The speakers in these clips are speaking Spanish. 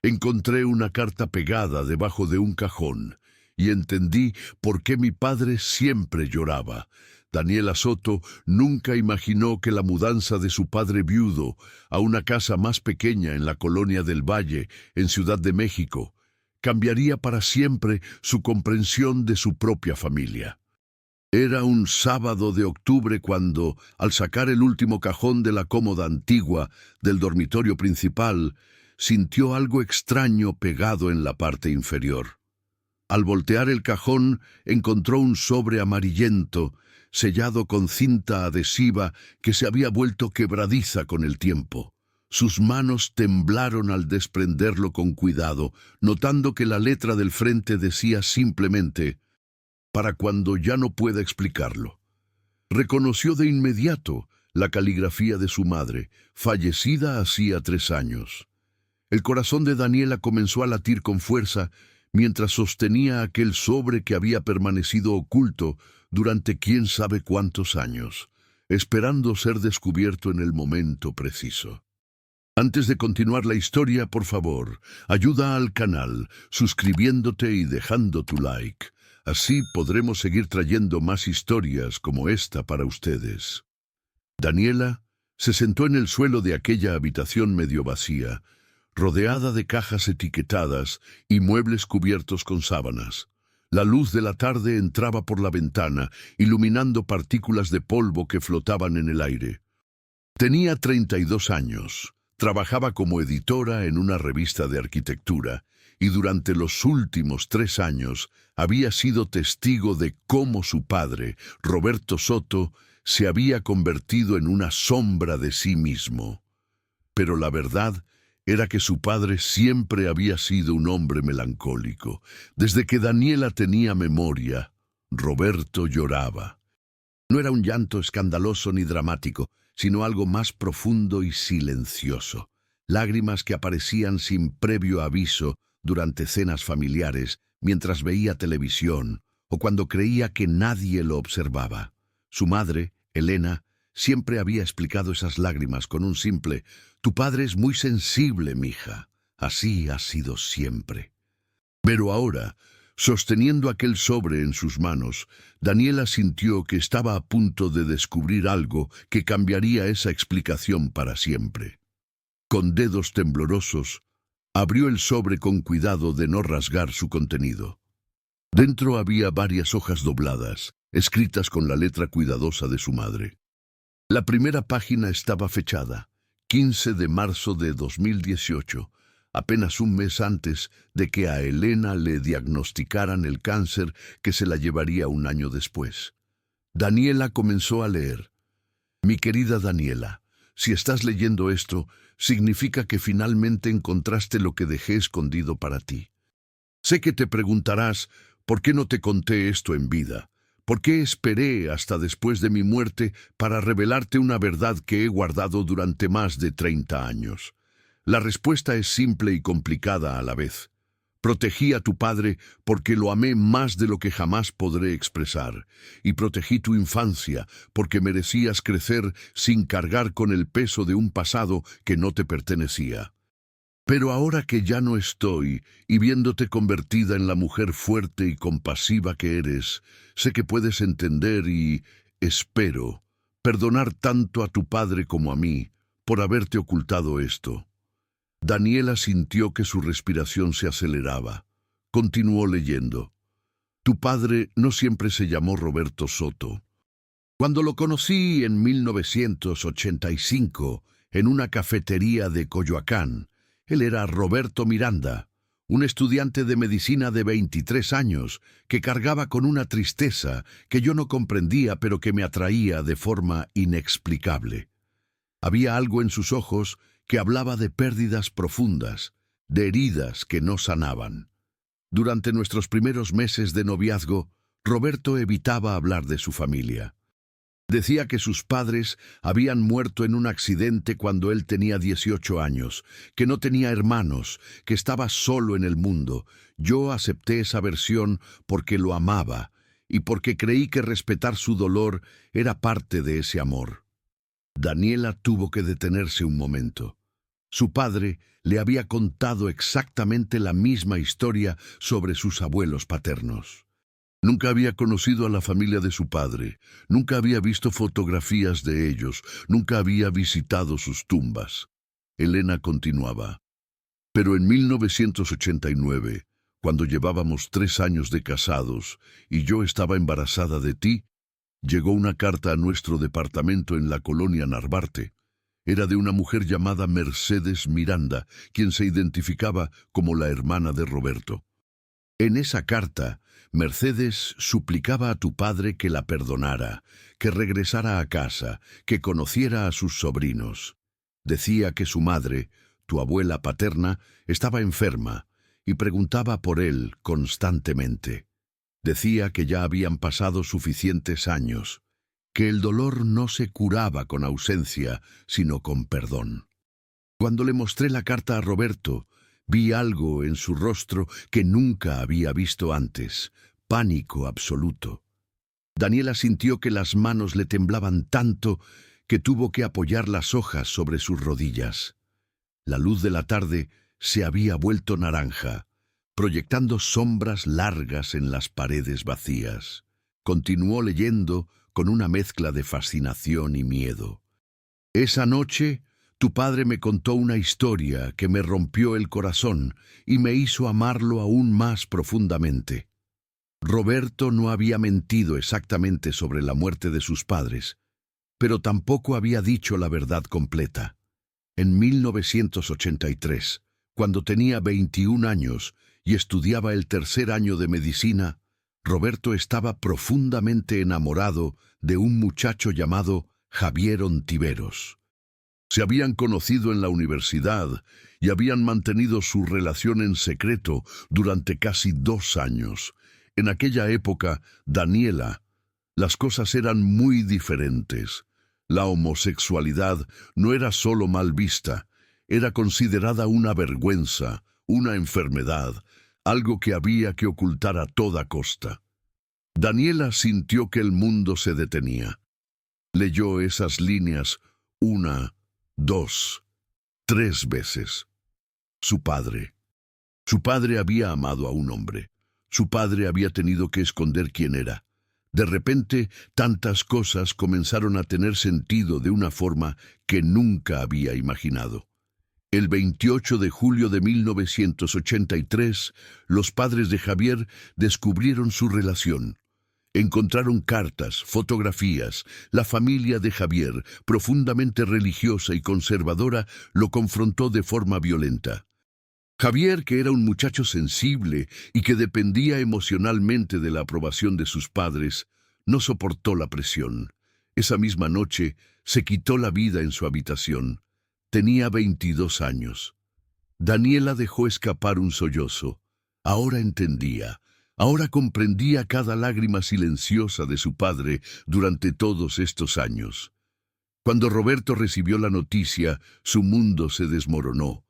Encontré una carta pegada debajo de un cajón y entendí por qué mi padre siempre lloraba. Daniela Soto nunca imaginó que la mudanza de su padre viudo a una casa más pequeña en la colonia del Valle, en Ciudad de México, cambiaría para siempre su comprensión de su propia familia. Era un sábado de octubre cuando, al sacar el último cajón de la cómoda antigua del dormitorio principal, sintió algo extraño pegado en la parte inferior. Al voltear el cajón, encontró un sobre amarillento, sellado con cinta adhesiva que se había vuelto quebradiza con el tiempo. Sus manos temblaron al desprenderlo con cuidado, notando que la letra del frente decía simplemente: «Para cuando ya no pueda explicarlo». Reconoció de inmediato la caligrafía de su madre, fallecida hacía 3 años. El corazón de Daniela comenzó a latir con fuerza mientras sostenía aquel sobre que había permanecido oculto durante quién sabe cuántos años, esperando ser descubierto en el momento preciso. Antes de continuar la historia, por favor, ayuda al canal suscribiéndote y dejando tu like. Así podremos seguir trayendo más historias como esta para ustedes. Daniela se sentó en el suelo de aquella habitación medio vacía, rodeada de cajas etiquetadas y muebles cubiertos con sábanas. La luz de la tarde entraba por la ventana, iluminando partículas de polvo que flotaban en el aire. Tenía 32 años, trabajaba como editora en una revista de arquitectura, y durante los últimos 3 años había sido testigo de cómo su padre, Roberto Soto, se había convertido en una sombra de sí mismo. Pero la verdad era que su padre siempre había sido un hombre melancólico. Desde que Daniela tenía memoria, Roberto lloraba. No era un llanto escandaloso ni dramático, sino algo más profundo y silencioso. Lágrimas que aparecían sin previo aviso durante cenas familiares, mientras veía televisión o cuando creía que nadie lo observaba. Su madre, Elena, siempre había explicado esas lágrimas con un simple: «Tu padre es muy sensible, mija. Así ha sido siempre». Pero ahora, sosteniendo aquel sobre en sus manos, Daniela sintió que estaba a punto de descubrir algo que cambiaría esa explicación para siempre. Con dedos temblorosos, abrió el sobre con cuidado de no rasgar su contenido. Dentro había varias hojas dobladas, escritas con la letra cuidadosa de su madre. La primera página estaba fechada, 15 de marzo de 2018, apenas un mes antes de que a Elena le diagnosticaran el cáncer que se la llevaría un año después. Daniela comenzó a leer. «Mi querida Daniela, si estás leyendo esto, significa que finalmente encontraste lo que dejé escondido para ti. Sé que te preguntarás, ¿por qué no te conté esto en vida? ¿Por qué esperé hasta después de mi muerte para revelarte una verdad que he guardado durante más de 30 años? La respuesta es simple y complicada a la vez. Protegí a tu padre porque lo amé más de lo que jamás podré expresar, y protegí tu infancia porque merecías crecer sin cargar con el peso de un pasado que no te pertenecía. Pero ahora que ya no estoy, y viéndote convertida en la mujer fuerte y compasiva que eres, sé que puedes entender y, espero, perdonar tanto a tu padre como a mí por haberte ocultado esto». Daniela sintió que su respiración se aceleraba. Continuó leyendo. «Tu padre no siempre se llamó Roberto Soto. Cuando lo conocí en 1985, en una cafetería de Coyoacán, él era Roberto Miranda, un estudiante de medicina de 23 años que cargaba con una tristeza que yo no comprendía pero que me atraía de forma inexplicable. Había algo en sus ojos que hablaba de pérdidas profundas, de heridas que no sanaban. Durante nuestros primeros meses de noviazgo, Roberto evitaba hablar de su familia. Decía que sus padres habían muerto en un accidente cuando él tenía 18 años, que no tenía hermanos, que estaba solo en el mundo. Yo acepté esa versión porque lo amaba y porque creí que respetar su dolor era parte de ese amor». Daniela tuvo que detenerse un momento. Su padre le había contado exactamente la misma historia sobre sus abuelos paternos. Nunca había conocido a la familia de su padre, nunca había visto fotografías de ellos, nunca había visitado sus tumbas. Elena continuaba. Pero en 1989, cuando llevábamos 3 años de casados y yo estaba embarazada de ti, llegó una carta a nuestro departamento en la colonia Narvarte. Era de una mujer llamada Mercedes Miranda, quien se identificaba como la hermana de Roberto. En esa carta, Mercedes suplicaba a tu padre que la perdonara, que regresara a casa, que conociera a sus sobrinos. Decía que su madre, tu abuela paterna, estaba enferma y preguntaba por él constantemente. Decía que ya habían pasado suficientes años, que el dolor no se curaba con ausencia, sino con perdón. Cuando le mostré la carta a Roberto, vi algo en su rostro que nunca había visto antes: pánico absoluto. Daniela sintió que las manos le temblaban tanto que tuvo que apoyar las hojas sobre sus rodillas. La luz de la tarde se había vuelto naranja, proyectando sombras largas en las paredes vacías. Continuó leyendo con una mezcla de fascinación y miedo. Esa noche, tu padre me contó una historia que me rompió el corazón y me hizo amarlo aún más profundamente. Roberto no había mentido exactamente sobre la muerte de sus padres, pero tampoco había dicho la verdad completa. En 1983, cuando tenía 21 años y estudiaba el 3er año de medicina, Roberto estaba profundamente enamorado de un muchacho llamado Javier Ontiveros. Se habían conocido en la universidad y habían mantenido su relación en secreto durante casi 2 años. En aquella época, Daniela, las cosas eran muy diferentes. La homosexualidad no era solo mal vista, era considerada una vergüenza, una enfermedad, algo que había que ocultar a toda costa. Daniela sintió que el mundo se detenía. Leyó esas líneas 1, 2, 3 veces. Su padre. Su padre había amado a un hombre. Su padre había tenido que esconder quién era. De repente, tantas cosas comenzaron a tener sentido de una forma que nunca había imaginado. El 28 de julio de 1983, los padres de Javier descubrieron su relación. Encontraron cartas, fotografías. La familia de Javier, profundamente religiosa y conservadora, lo confrontó de forma violenta. Javier, que era un muchacho sensible y que dependía emocionalmente de la aprobación de sus padres, no soportó la presión. Esa misma noche se quitó la vida en su habitación. Tenía 22 años. Daniela dejó escapar un sollozo. Ahora entendía. Ahora comprendía cada lágrima silenciosa de su padre durante todos estos años. Cuando Roberto recibió la noticia, su mundo se desmoronó.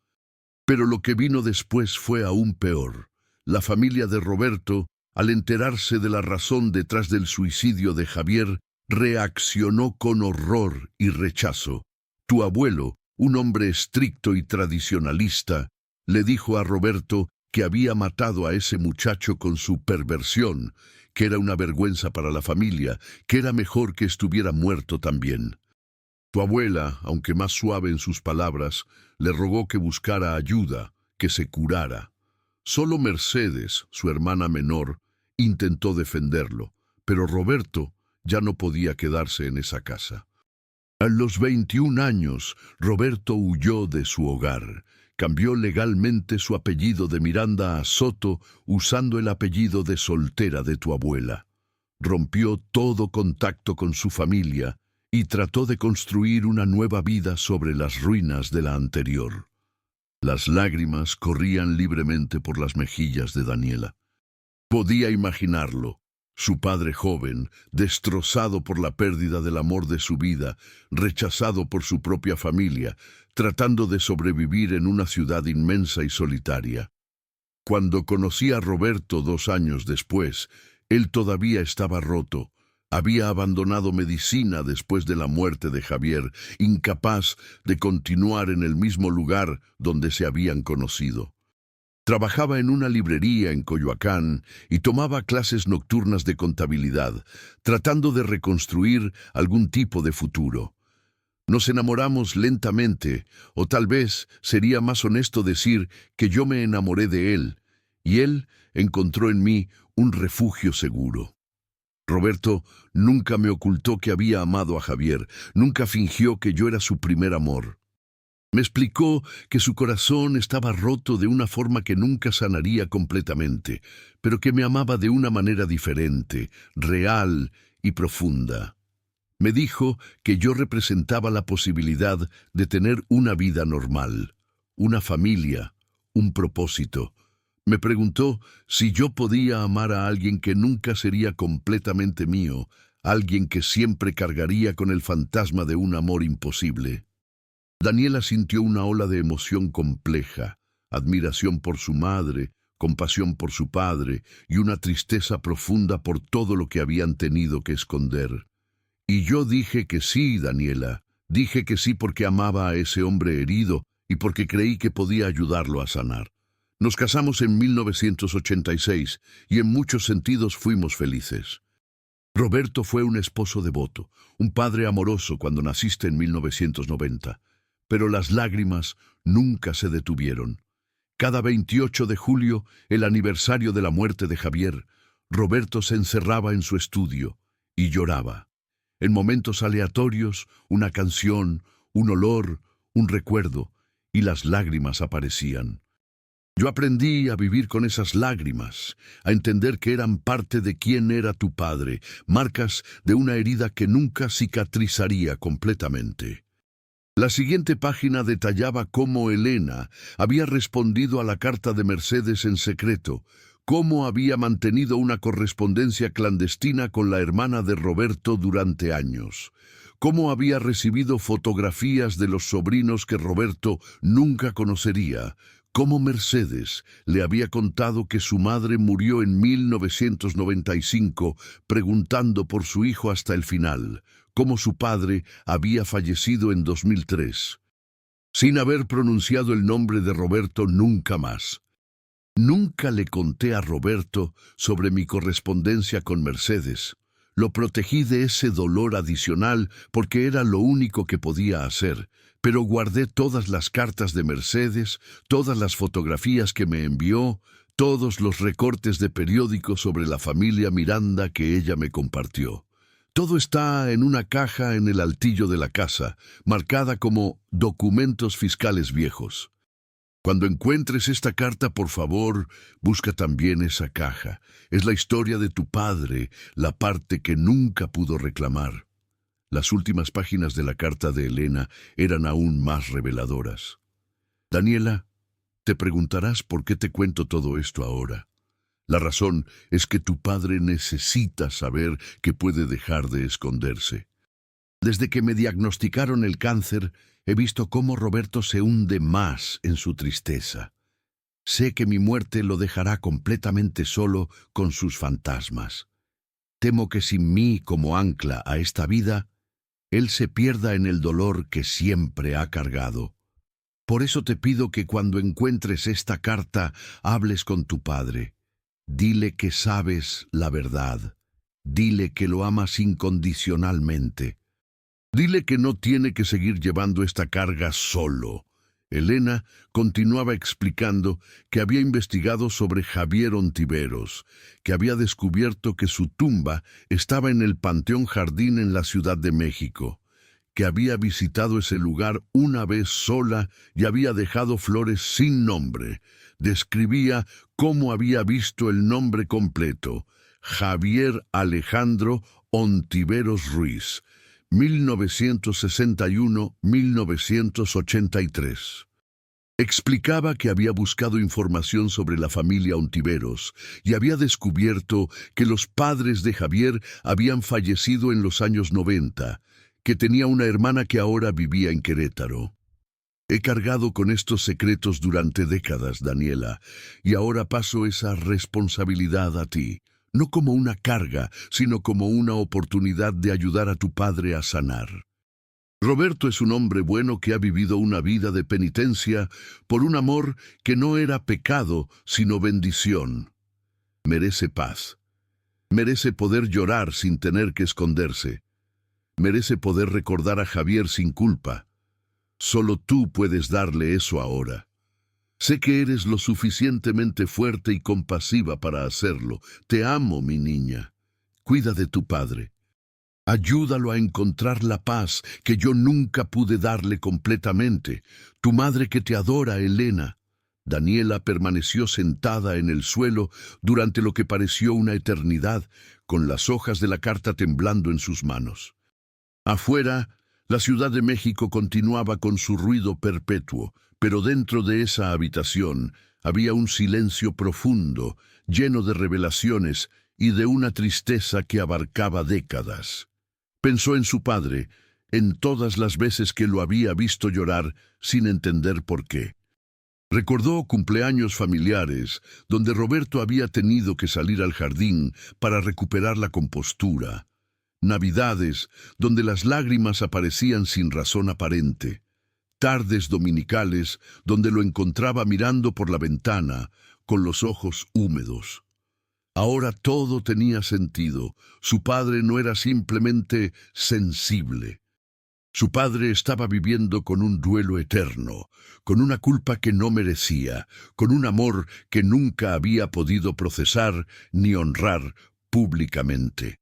Pero lo que vino después fue aún peor. La familia de Roberto, al enterarse de la razón detrás del suicidio de Javier, reaccionó con horror y rechazo. Tu abuelo, un hombre estricto y tradicionalista, le dijo a Roberto que había matado a ese muchacho con su perversión, que era una vergüenza para la familia, que era mejor que estuviera muerto también. Tu abuela, aunque más suave en sus palabras, le rogó que buscara ayuda, que se curara. Solo Mercedes, su hermana menor, intentó defenderlo, pero Roberto ya no podía quedarse en esa casa. A los 21 años, Roberto huyó de su hogar. Cambió legalmente su apellido de Miranda a Soto, usando el apellido de soltera de tu abuela. Rompió todo contacto con su familia y trató de construir una nueva vida sobre las ruinas de la anterior. Las lágrimas corrían libremente por las mejillas de Daniela. Podía imaginarlo, su padre joven, destrozado por la pérdida del amor de su vida, rechazado por su propia familia, tratando de sobrevivir en una ciudad inmensa y solitaria. Cuando conocí a Roberto 2 años después, él todavía estaba roto. Había abandonado medicina después de la muerte de Javier, incapaz de continuar en el mismo lugar donde se habían conocido. Trabajaba en una librería en Coyoacán y tomaba clases nocturnas de contabilidad, tratando de reconstruir algún tipo de futuro. Nos enamoramos lentamente, o tal vez sería más honesto decir que yo me enamoré de él, y él encontró en mí un refugio seguro. Roberto nunca me ocultó que había amado a Javier, nunca fingió que yo era su primer amor. Me explicó que su corazón estaba roto de una forma que nunca sanaría completamente, pero que me amaba de una manera diferente, real y profunda. Me dijo que yo representaba la posibilidad de tener una vida normal, una familia, un propósito. Me preguntó si yo podía amar a alguien que nunca sería completamente mío, alguien que siempre cargaría con el fantasma de un amor imposible. Daniela sintió una ola de emoción compleja, admiración por su madre, compasión por su padre y una tristeza profunda por todo lo que habían tenido que esconder. Y yo dije que sí, Daniela, dije que sí porque amaba a ese hombre herido y porque creí que podía ayudarlo a sanar. Nos casamos en 1986 y en muchos sentidos fuimos felices. Roberto fue un esposo devoto, un padre amoroso cuando naciste en 1990. Pero las lágrimas nunca se detuvieron. Cada 28 de julio, el aniversario de la muerte de Javier, Roberto se encerraba en su estudio y lloraba. En momentos aleatorios, una canción, un olor, un recuerdo, y las lágrimas aparecían. Yo aprendí a vivir con esas lágrimas, a entender que eran parte de quién era tu padre, marcas de una herida que nunca cicatrizaría completamente. La siguiente página detallaba cómo Elena había respondido a la carta de Mercedes en secreto, cómo había mantenido una correspondencia clandestina con la hermana de Roberto durante años, cómo había recibido fotografías de los sobrinos que Roberto nunca conocería, cómo Mercedes le había contado que su madre murió en 1995 preguntando por su hijo hasta el final, cómo su padre había fallecido en 2003, sin haber pronunciado el nombre de Roberto nunca más. Nunca le conté a Roberto sobre mi correspondencia con Mercedes. Lo protegí de ese dolor adicional porque era lo único que podía hacer, pero guardé todas las cartas de Mercedes, todas las fotografías que me envió, todos los recortes de periódicos sobre la familia Miranda que ella me compartió. Todo está en una caja en el altillo de la casa, marcada como documentos fiscales viejos. Cuando encuentres esta carta, por favor, busca también esa caja. Es la historia de tu padre, la parte que nunca pudo reclamar. Las últimas páginas de la carta de Elena eran aún más reveladoras. Daniela, te preguntarás por qué te cuento todo esto ahora. La razón es que tu padre necesita saber que puede dejar de esconderse. Desde que me diagnosticaron el cáncer, he visto cómo Roberto se hunde más en su tristeza. Sé que mi muerte lo dejará completamente solo con sus fantasmas. Temo que sin mí como ancla a esta vida, él se pierda en el dolor que siempre ha cargado. Por eso te pido que cuando encuentres esta carta, hables con tu padre. Dile que sabes la verdad. Dile que lo amas incondicionalmente. Dile que no tiene que seguir llevando esta carga solo. Elena continuaba explicando que había investigado sobre Javier Ontiveros, que había descubierto que su tumba estaba en el Panteón Jardín en la Ciudad de México, que había visitado ese lugar una vez sola y había dejado flores sin nombre. Describía cómo había visto el nombre completo: Javier Alejandro Ontiveros Ruiz, 1961-1983. Explicaba que había buscado información sobre la familia Ontiveros y había descubierto que los padres de Javier habían fallecido en los años 90, que tenía una hermana que ahora vivía en Querétaro. He cargado con estos secretos durante décadas, Daniela, y ahora paso esa responsabilidad a ti. no como una carga, sino como una oportunidad de ayudar a tu padre a sanar. Roberto es un hombre bueno que ha vivido una vida de penitencia por un amor que no era pecado, sino bendición. Merece paz. Merece poder llorar sin tener que esconderse. Merece poder recordar a Javier sin culpa. Solo tú puedes darle eso ahora. Sé que eres lo suficientemente fuerte y compasiva para hacerlo. Te amo, mi niña. Cuida de tu padre. Ayúdalo a encontrar la paz que yo nunca pude darle completamente. Tu madre que te adora, Elena. Daniela permaneció sentada en el suelo durante lo que pareció una eternidad, con las hojas de la carta temblando en sus manos. Afuera, la Ciudad de México continuaba con su ruido perpetuo, pero dentro de esa habitación había un silencio profundo, lleno de revelaciones y de una tristeza que abarcaba décadas. Pensó en su padre, en todas las veces que lo había visto llorar sin entender por qué. Recordó cumpleaños familiares donde Roberto había tenido que salir al jardín para recuperar la compostura. Navidades donde las lágrimas aparecían sin razón aparente. Tardes dominicales donde lo encontraba mirando por la ventana con los ojos húmedos. Ahora todo tenía sentido. Su padre no era simplemente sensible. Su padre estaba viviendo con un duelo eterno, con una culpa que no merecía, con un amor que nunca había podido procesar ni honrar públicamente.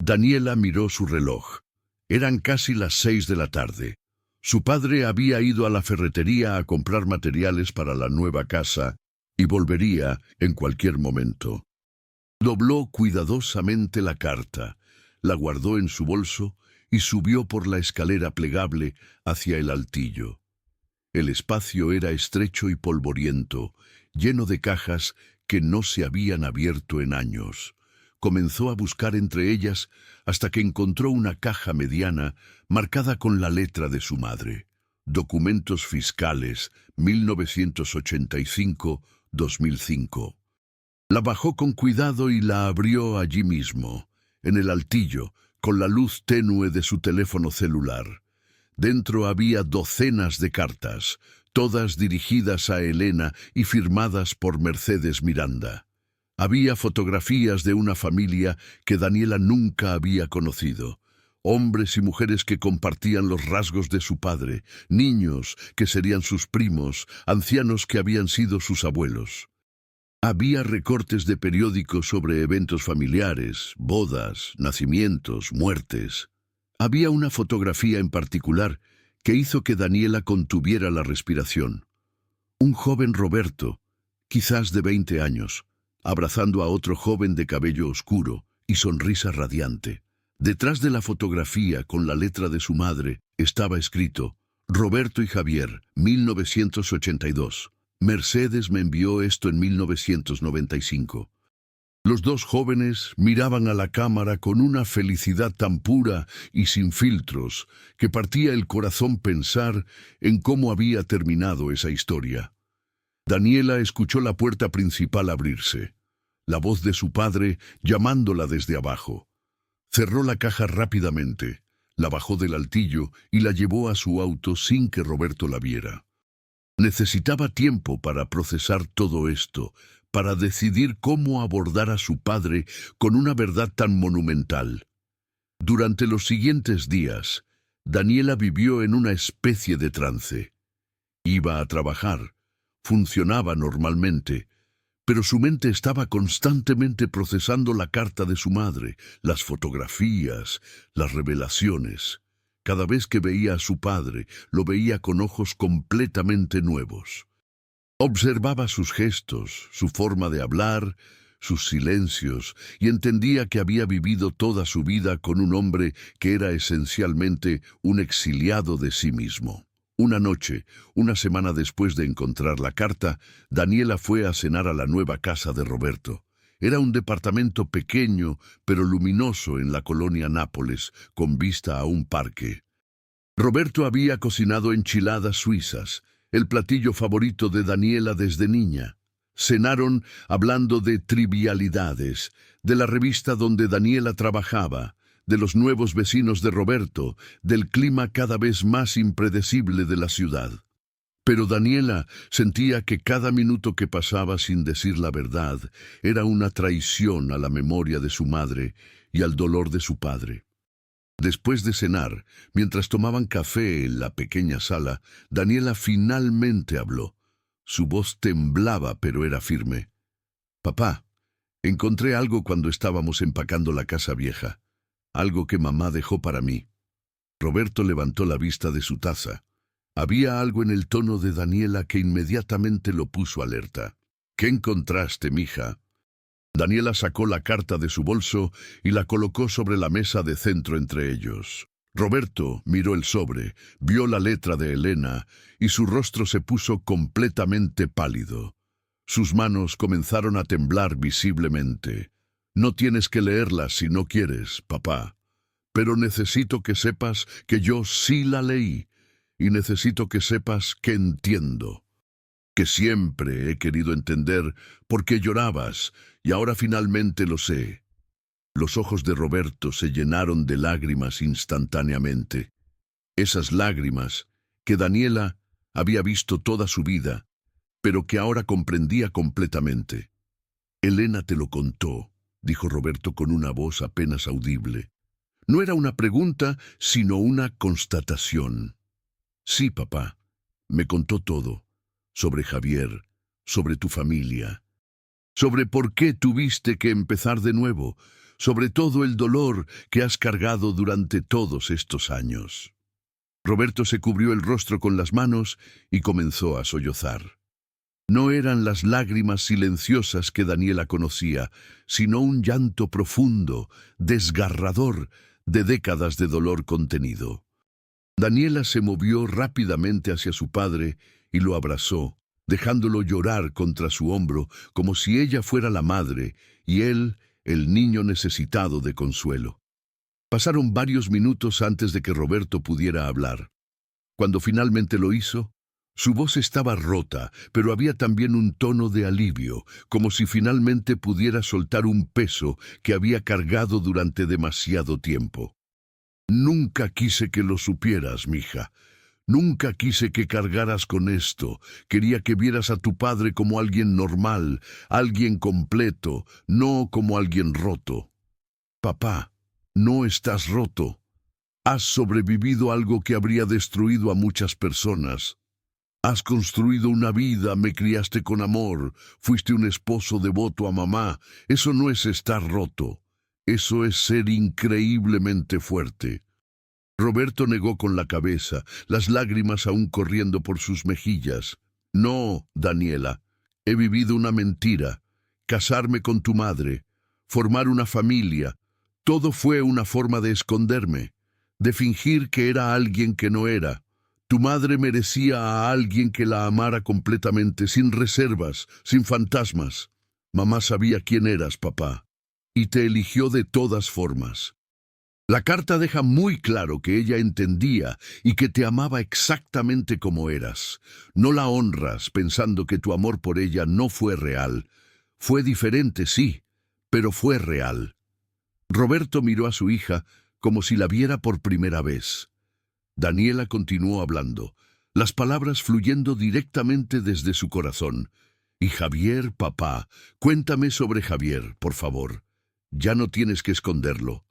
Daniela miró su reloj. Eran casi las 6 de la tarde. Su padre había ido a la ferretería a comprar materiales para la nueva casa y volvería en cualquier momento. Dobló cuidadosamente la carta, la guardó en su bolso y subió por la escalera plegable hacia el altillo. El espacio era estrecho y polvoriento, lleno de cajas que no se habían abierto en años. Comenzó a buscar entre ellas hasta que encontró una caja mediana marcada con la letra de su madre. Documentos fiscales, 1985-2005. La bajó con cuidado y la abrió allí mismo, en el altillo, con la luz tenue de su teléfono celular. Dentro había docenas de cartas, todas dirigidas a Elena y firmadas por Mercedes Miranda. Había fotografías de una familia que Daniela nunca había conocido. Hombres y mujeres que compartían los rasgos de su padre, niños que serían sus primos, ancianos que habían sido sus abuelos. Había recortes de periódicos sobre eventos familiares, bodas, nacimientos, muertes. Había una fotografía en particular que hizo que Daniela contuviera la respiración. Un joven Roberto, quizás de 20 años, abrazando a otro joven de cabello oscuro y sonrisa radiante. Detrás de la fotografía, con la letra de su madre, estaba escrito: Roberto y Javier, 1982. Mercedes me envió esto en 1995. Los dos jóvenes miraban a la cámara con una felicidad tan pura y sin filtros que partía el corazón pensar en cómo había terminado esa historia. Daniela escuchó la puerta principal abrirse, la voz de su padre llamándola desde abajo. Cerró la caja rápidamente, la bajó del altillo y la llevó a su auto sin que Roberto la viera. Necesitaba tiempo para procesar todo esto, para decidir cómo abordar a su padre con una verdad tan monumental. Durante los siguientes días, Daniela vivió en una especie de trance. Iba a trabajar, funcionaba normalmente, pero su mente estaba constantemente procesando la carta de su madre, las fotografías, las revelaciones. Cada vez que veía a su padre, lo veía con ojos completamente nuevos. Observaba sus gestos, su forma de hablar, sus silencios, y entendía que había vivido toda su vida con un hombre que era esencialmente un exiliado de sí mismo. Una noche, una semana después de encontrar la carta, Daniela fue a cenar a la nueva casa de Roberto. Era un departamento pequeño, pero luminoso en la colonia Nápoles, con vista a un parque. Roberto había cocinado enchiladas suizas, el platillo favorito de Daniela desde niña. Cenaron hablando de trivialidades, de la revista donde Daniela trabajaba, de los nuevos vecinos de Roberto, del clima cada vez más impredecible de la ciudad. Pero Daniela sentía que cada minuto que pasaba sin decir la verdad era una traición a la memoria de su madre y al dolor de su padre. Después de cenar, mientras tomaban café en la pequeña sala, Daniela finalmente habló. Su voz temblaba, pero era firme. «Papá, encontré algo cuando estábamos empacando la casa vieja. Algo que mamá dejó para mí». Roberto levantó la vista de su taza. Había algo en el tono de Daniela que inmediatamente lo puso alerta. «¿Qué encontraste, mija?» Daniela sacó la carta de su bolso y la colocó sobre la mesa de centro entre ellos. Roberto miró el sobre, vio la letra de Elena y su rostro se puso completamente pálido. Sus manos comenzaron a temblar visiblemente. «No tienes que leerla si no quieres, papá. Pero necesito que sepas que yo sí la leí y necesito que sepas que entiendo. Que siempre he querido entender por qué llorabas y ahora finalmente lo sé». Los ojos de Roberto se llenaron de lágrimas instantáneamente. Esas lágrimas que Daniela había visto toda su vida, pero que ahora comprendía completamente. «Elena te lo contó», dijo Roberto con una voz apenas audible. No era una pregunta, sino una constatación. «Sí, papá, me contó todo, sobre Javier, sobre tu familia, sobre por qué tuviste que empezar de nuevo, sobre todo el dolor que has cargado durante todos estos años». Roberto se cubrió el rostro con las manos y comenzó a sollozar. No eran las lágrimas silenciosas que Daniela conocía, sino un llanto profundo, desgarrador, de décadas de dolor contenido. Daniela se movió rápidamente hacia su padre y lo abrazó, dejándolo llorar contra su hombro como si ella fuera la madre y él el niño necesitado de consuelo. Pasaron varios minutos antes de que Roberto pudiera hablar. Cuando finalmente lo hizo, su voz estaba rota, pero había también un tono de alivio, como si finalmente pudiera soltar un peso que había cargado durante demasiado tiempo. «Nunca quise que lo supieras, mija. Nunca quise que cargaras con esto. Quería que vieras a tu padre como alguien normal, alguien completo, no como alguien roto. Papá, no estás roto. Has sobrevivido a algo que habría destruido a muchas personas. Has construido una vida, me criaste con amor, fuiste un esposo devoto a mamá. Eso no es estar roto. Eso es ser increíblemente fuerte». Roberto negó con la cabeza, las lágrimas aún corriendo por sus mejillas. «No, Daniela, he vivido una mentira. Casarme con tu madre, formar una familia, todo fue una forma de esconderme, de fingir que era alguien que no era. Tu madre merecía a alguien que la amara completamente, sin reservas, sin fantasmas. Mamá sabía quién eras, papá, y te eligió de todas formas. La carta deja muy claro que ella entendía y que te amaba exactamente como eras. No la honras pensando que tu amor por ella no fue real. Fue diferente, sí, pero fue real». Roberto miró a su hija como si la viera por primera vez. Daniela continuó hablando, las palabras fluyendo directamente desde su corazón. «Y Javier, papá, cuéntame sobre Javier, por favor. Ya no tienes que esconderlo.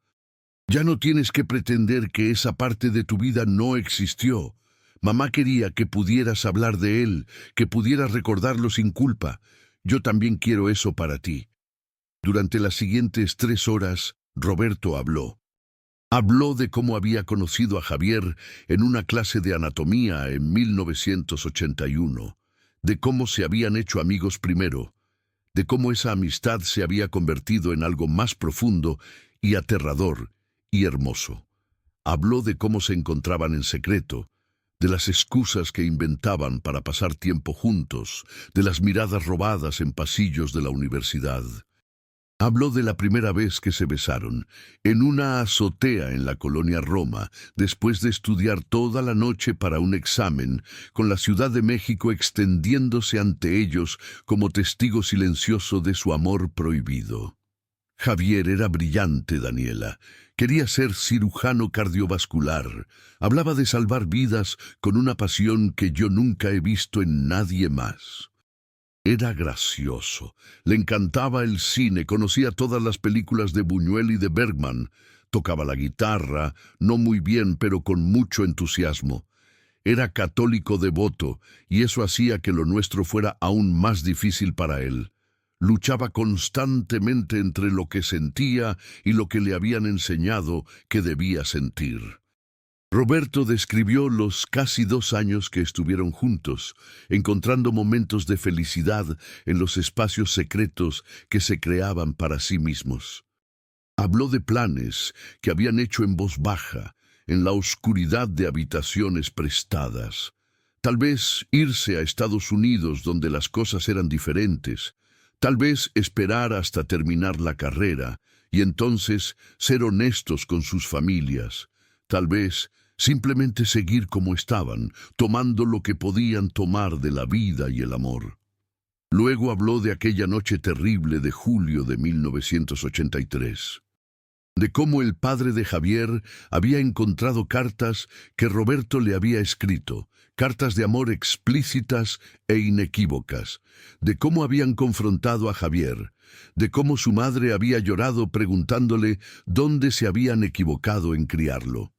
Ya no tienes que pretender que esa parte de tu vida no existió. Mamá quería que pudieras hablar de él, que pudieras recordarlo sin culpa. Yo también quiero eso para ti». Durante las siguientes 3 horas, Roberto habló. Habló de cómo había conocido a Javier en una clase de anatomía en 1981, de cómo se habían hecho amigos primero, de cómo esa amistad se había convertido en algo más profundo y aterrador y hermoso. Habló de cómo se encontraban en secreto, de las excusas que inventaban para pasar tiempo juntos, de las miradas robadas en pasillos de la universidad. Habló de la primera vez que se besaron, en una azotea en la colonia Roma, después de estudiar toda la noche para un examen, con la Ciudad de México extendiéndose ante ellos como testigo silencioso de su amor prohibido. Javier era brillante, Daniela. Quería ser cirujano cardiovascular. Hablaba de salvar vidas con una pasión que yo nunca he visto en nadie más. Era gracioso, le encantaba el cine, conocía todas las películas de Buñuel y de Bergman, tocaba la guitarra, no muy bien, pero con mucho entusiasmo. Era católico devoto, y eso hacía que lo nuestro fuera aún más difícil para él. Luchaba constantemente entre lo que sentía y lo que le habían enseñado que debía sentir. Roberto describió los casi 2 años que estuvieron juntos, encontrando momentos de felicidad en los espacios secretos que se creaban para sí mismos. Habló de planes que habían hecho en voz baja, en la oscuridad de habitaciones prestadas. Tal vez irse a Estados Unidos donde las cosas eran diferentes, tal vez esperar hasta terminar la carrera y entonces ser honestos con sus familias, tal vez simplemente seguir como estaban, tomando lo que podían tomar de la vida y el amor. Luego habló de aquella noche terrible de julio de 1983, de cómo el padre de Javier había encontrado cartas que Roberto le había escrito, cartas de amor explícitas e inequívocas, de cómo habían confrontado a Javier, de cómo su madre había llorado preguntándole dónde se habían equivocado en criarlo,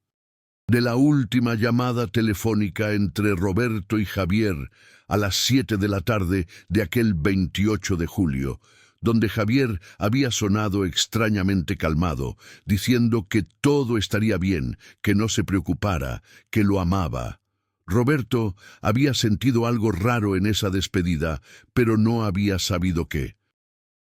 de la última llamada telefónica entre Roberto y Javier a las 7 de la tarde de aquel 28 de julio, donde Javier había sonado extrañamente calmado, diciendo que todo estaría bien, que no se preocupara, que lo amaba. Roberto había sentido algo raro en esa despedida, pero no había sabido qué.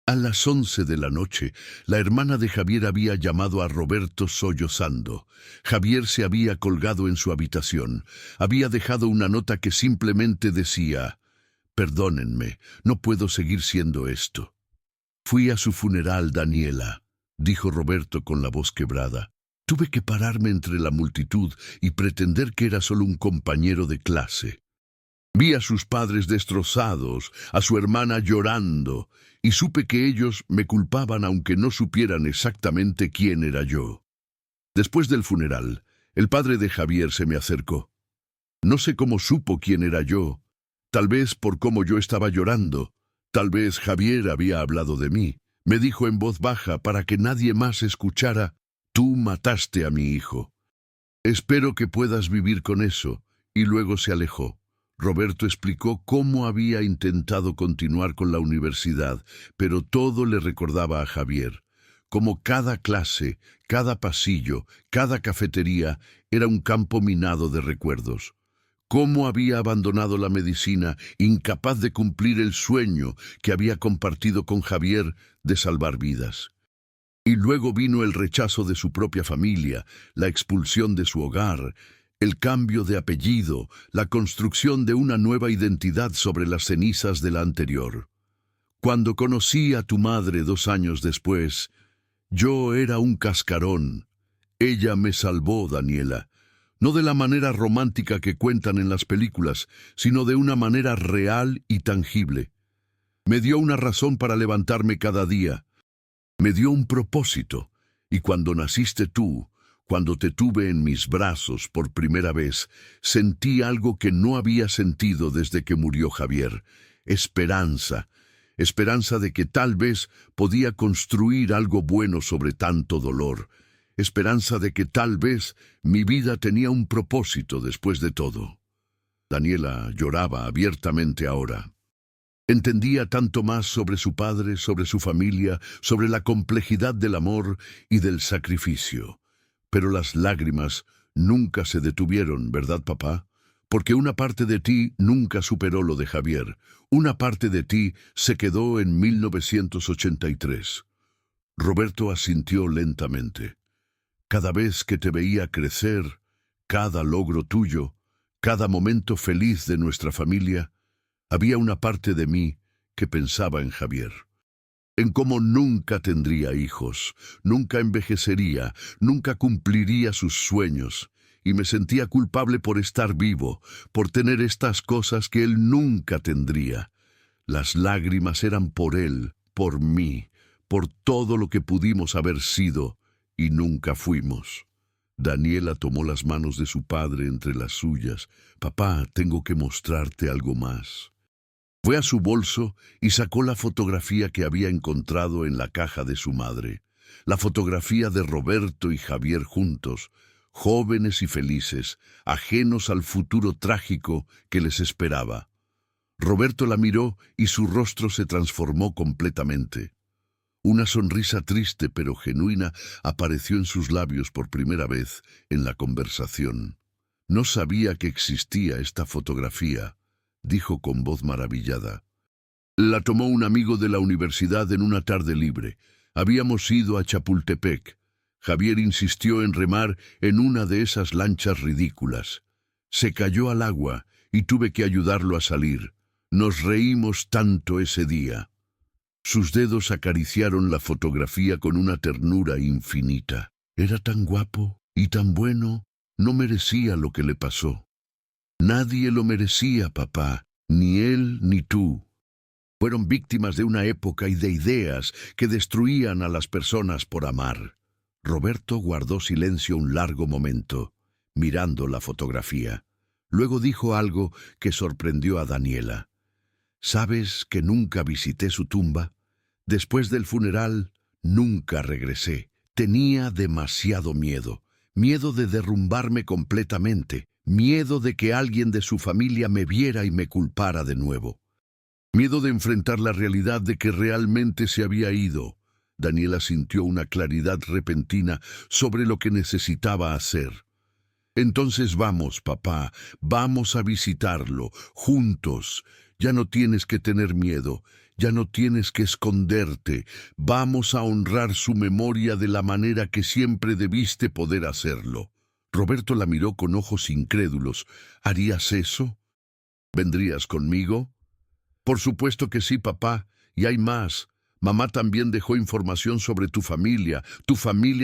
A las 11 de la noche, la hermana de Javier había llamado a Roberto sollozando. Javier se había colgado en su habitación. Había dejado una nota que simplemente decía: «Perdónenme, no puedo seguir siendo esto». «Fui a su funeral, Daniela», dijo Roberto con la voz quebrada. «Tuve que pararme entre la multitud y pretender que era solo un compañero de clase. Vi a sus padres destrozados, a su hermana llorando, y supe que ellos me culpaban aunque no supieran exactamente quién era yo». Después del funeral, el padre de Javier se me acercó. No sé cómo supo quién era yo, tal vez por cómo yo estaba llorando, tal vez Javier había hablado de mí. Me dijo en voz baja para que nadie más escuchara: «Tú mataste a mi hijo. Espero que puedas vivir con eso», y luego se alejó. Roberto explicó cómo había intentado continuar con la universidad, pero todo le recordaba a Javier. Como cada clase, cada pasillo, cada cafetería era un campo minado de recuerdos. Cómo había abandonado la medicina, incapaz de cumplir el sueño que había compartido con Javier de salvar vidas. Y luego vino el rechazo de su propia familia, la expulsión de su hogar, el cambio de apellido, la construcción de una nueva identidad sobre las cenizas de la anterior. Cuando conocí a tu madre 2 años después, yo era un cascarón. Ella me salvó, Daniela. No de la manera romántica que cuentan en las películas, sino de una manera real y tangible. Me dio una razón para levantarme cada día. Me dio un propósito. Y cuando naciste tú, cuando te tuve en mis brazos por primera vez, sentí algo que no había sentido desde que murió Javier: esperanza. Esperanza de que tal vez podía construir algo bueno sobre tanto dolor. Esperanza de que tal vez mi vida tenía un propósito después de todo. Daniela lloraba abiertamente ahora. Entendía tanto más sobre su padre, sobre su familia, sobre la complejidad del amor y del sacrificio. Pero las lágrimas nunca se detuvieron, ¿verdad, papá? Porque una parte de ti nunca superó lo de Javier. Una parte de ti se quedó en 1983. Roberto asintió lentamente. Cada vez que te veía crecer, cada logro tuyo, cada momento feliz de nuestra familia, había una parte de mí que pensaba en Javier. en cómo nunca tendría hijos, nunca envejecería, nunca cumpliría sus sueños, y me sentía culpable por estar vivo, por tener estas cosas que él nunca tendría. Las lágrimas eran por él, por mí, por todo lo que pudimos haber sido y nunca fuimos. Daniela tomó las manos de su padre entre las suyas. «Papá, tengo que mostrarte algo más». Fue a su bolso y sacó la fotografía que había encontrado en la caja de su madre. La fotografía de Roberto y Javier juntos, jóvenes y felices, ajenos al futuro trágico que les esperaba. Roberto la miró y su rostro se transformó completamente. Una sonrisa triste pero genuina apareció en sus labios por primera vez en la conversación. «No sabía que existía esta fotografía», dijo con voz maravillada. «La tomó un amigo de la universidad en una tarde libre. Habíamos ido a Chapultepec. Javier insistió en remar en una de esas lanchas ridículas. Se cayó al agua y tuve que ayudarlo a salir. Nos reímos tanto ese día». Sus dedos acariciaron la fotografía con una ternura infinita. «Era tan guapo y tan bueno, no merecía lo que le pasó». «Nadie lo merecía, papá, ni él ni tú. Fueron víctimas de una época y de ideas que destruían a las personas por amar». Roberto guardó silencio un largo momento, mirando la fotografía. Luego dijo algo que sorprendió a Daniela. «¿Sabes que nunca visité su tumba? Después del funeral, nunca regresé. Tenía demasiado miedo. Miedo de derrumbarme completamente. Miedo de que alguien de su familia me viera y me culpara de nuevo. Miedo de enfrentar la realidad de que realmente se había ido». Daniela sintió una claridad repentina sobre lo que necesitaba hacer. «Entonces vamos, papá, vamos a visitarlo, juntos. Ya no tienes que tener miedo, ya no tienes que esconderte. Vamos a honrar su memoria de la manera que siempre debiste poder hacerlo». Roberto la miró con ojos incrédulos. «¿Harías eso? ¿Vendrías conmigo?» «Por supuesto que sí, papá, y hay más. Mamá también dejó información sobre tu familia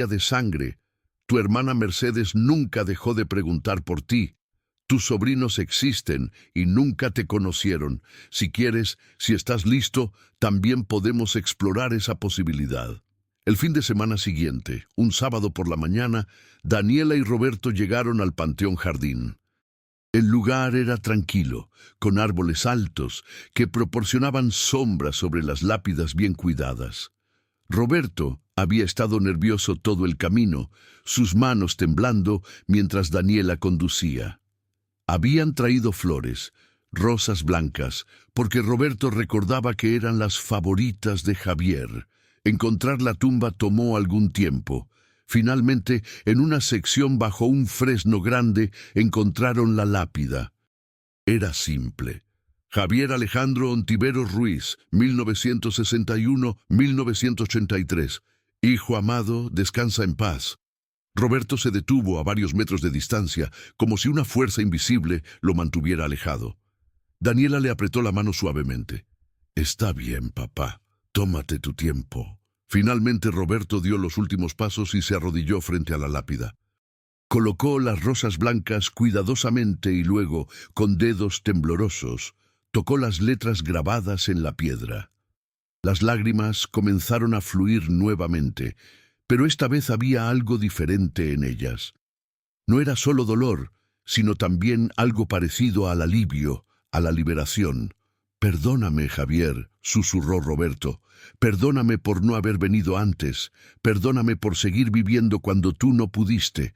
de sangre. Tu hermana Mercedes nunca dejó de preguntar por ti. Tus sobrinos existen y nunca te conocieron. Si quieres, si estás listo, también podemos explorar esa posibilidad». El fin de semana siguiente, un sábado por la mañana, Daniela y Roberto llegaron al Panteón Jardín. El lugar era tranquilo, con árboles altos que proporcionaban sombra sobre las lápidas bien cuidadas. Roberto había estado nervioso todo el camino, sus manos temblando mientras Daniela conducía. Habían traído flores, rosas blancas, porque Roberto recordaba que eran las favoritas de Javier. Encontrar la tumba tomó algún tiempo. Finalmente, en una sección bajo un fresno grande, encontraron la lápida. Era simple. Javier Alejandro Ontiveros Ruiz, 1961-1983. Hijo amado, descansa en paz. Roberto se detuvo a varios metros de distancia, como si una fuerza invisible lo mantuviera alejado. Daniela le apretó la mano suavemente. «Está bien, papá. Tómate tu tiempo». Finalmente Roberto dio los últimos pasos y se arrodilló frente a la lápida. Colocó las rosas blancas cuidadosamente y luego, con dedos temblorosos, tocó las letras grabadas en la piedra. Las lágrimas comenzaron a fluir nuevamente, pero esta vez había algo diferente en ellas. No era solo dolor, sino también algo parecido al alivio, a la liberación. «Perdóname, Javier», susurró Roberto. «Perdóname por no haber venido antes. Perdóname por seguir viviendo cuando tú no pudiste.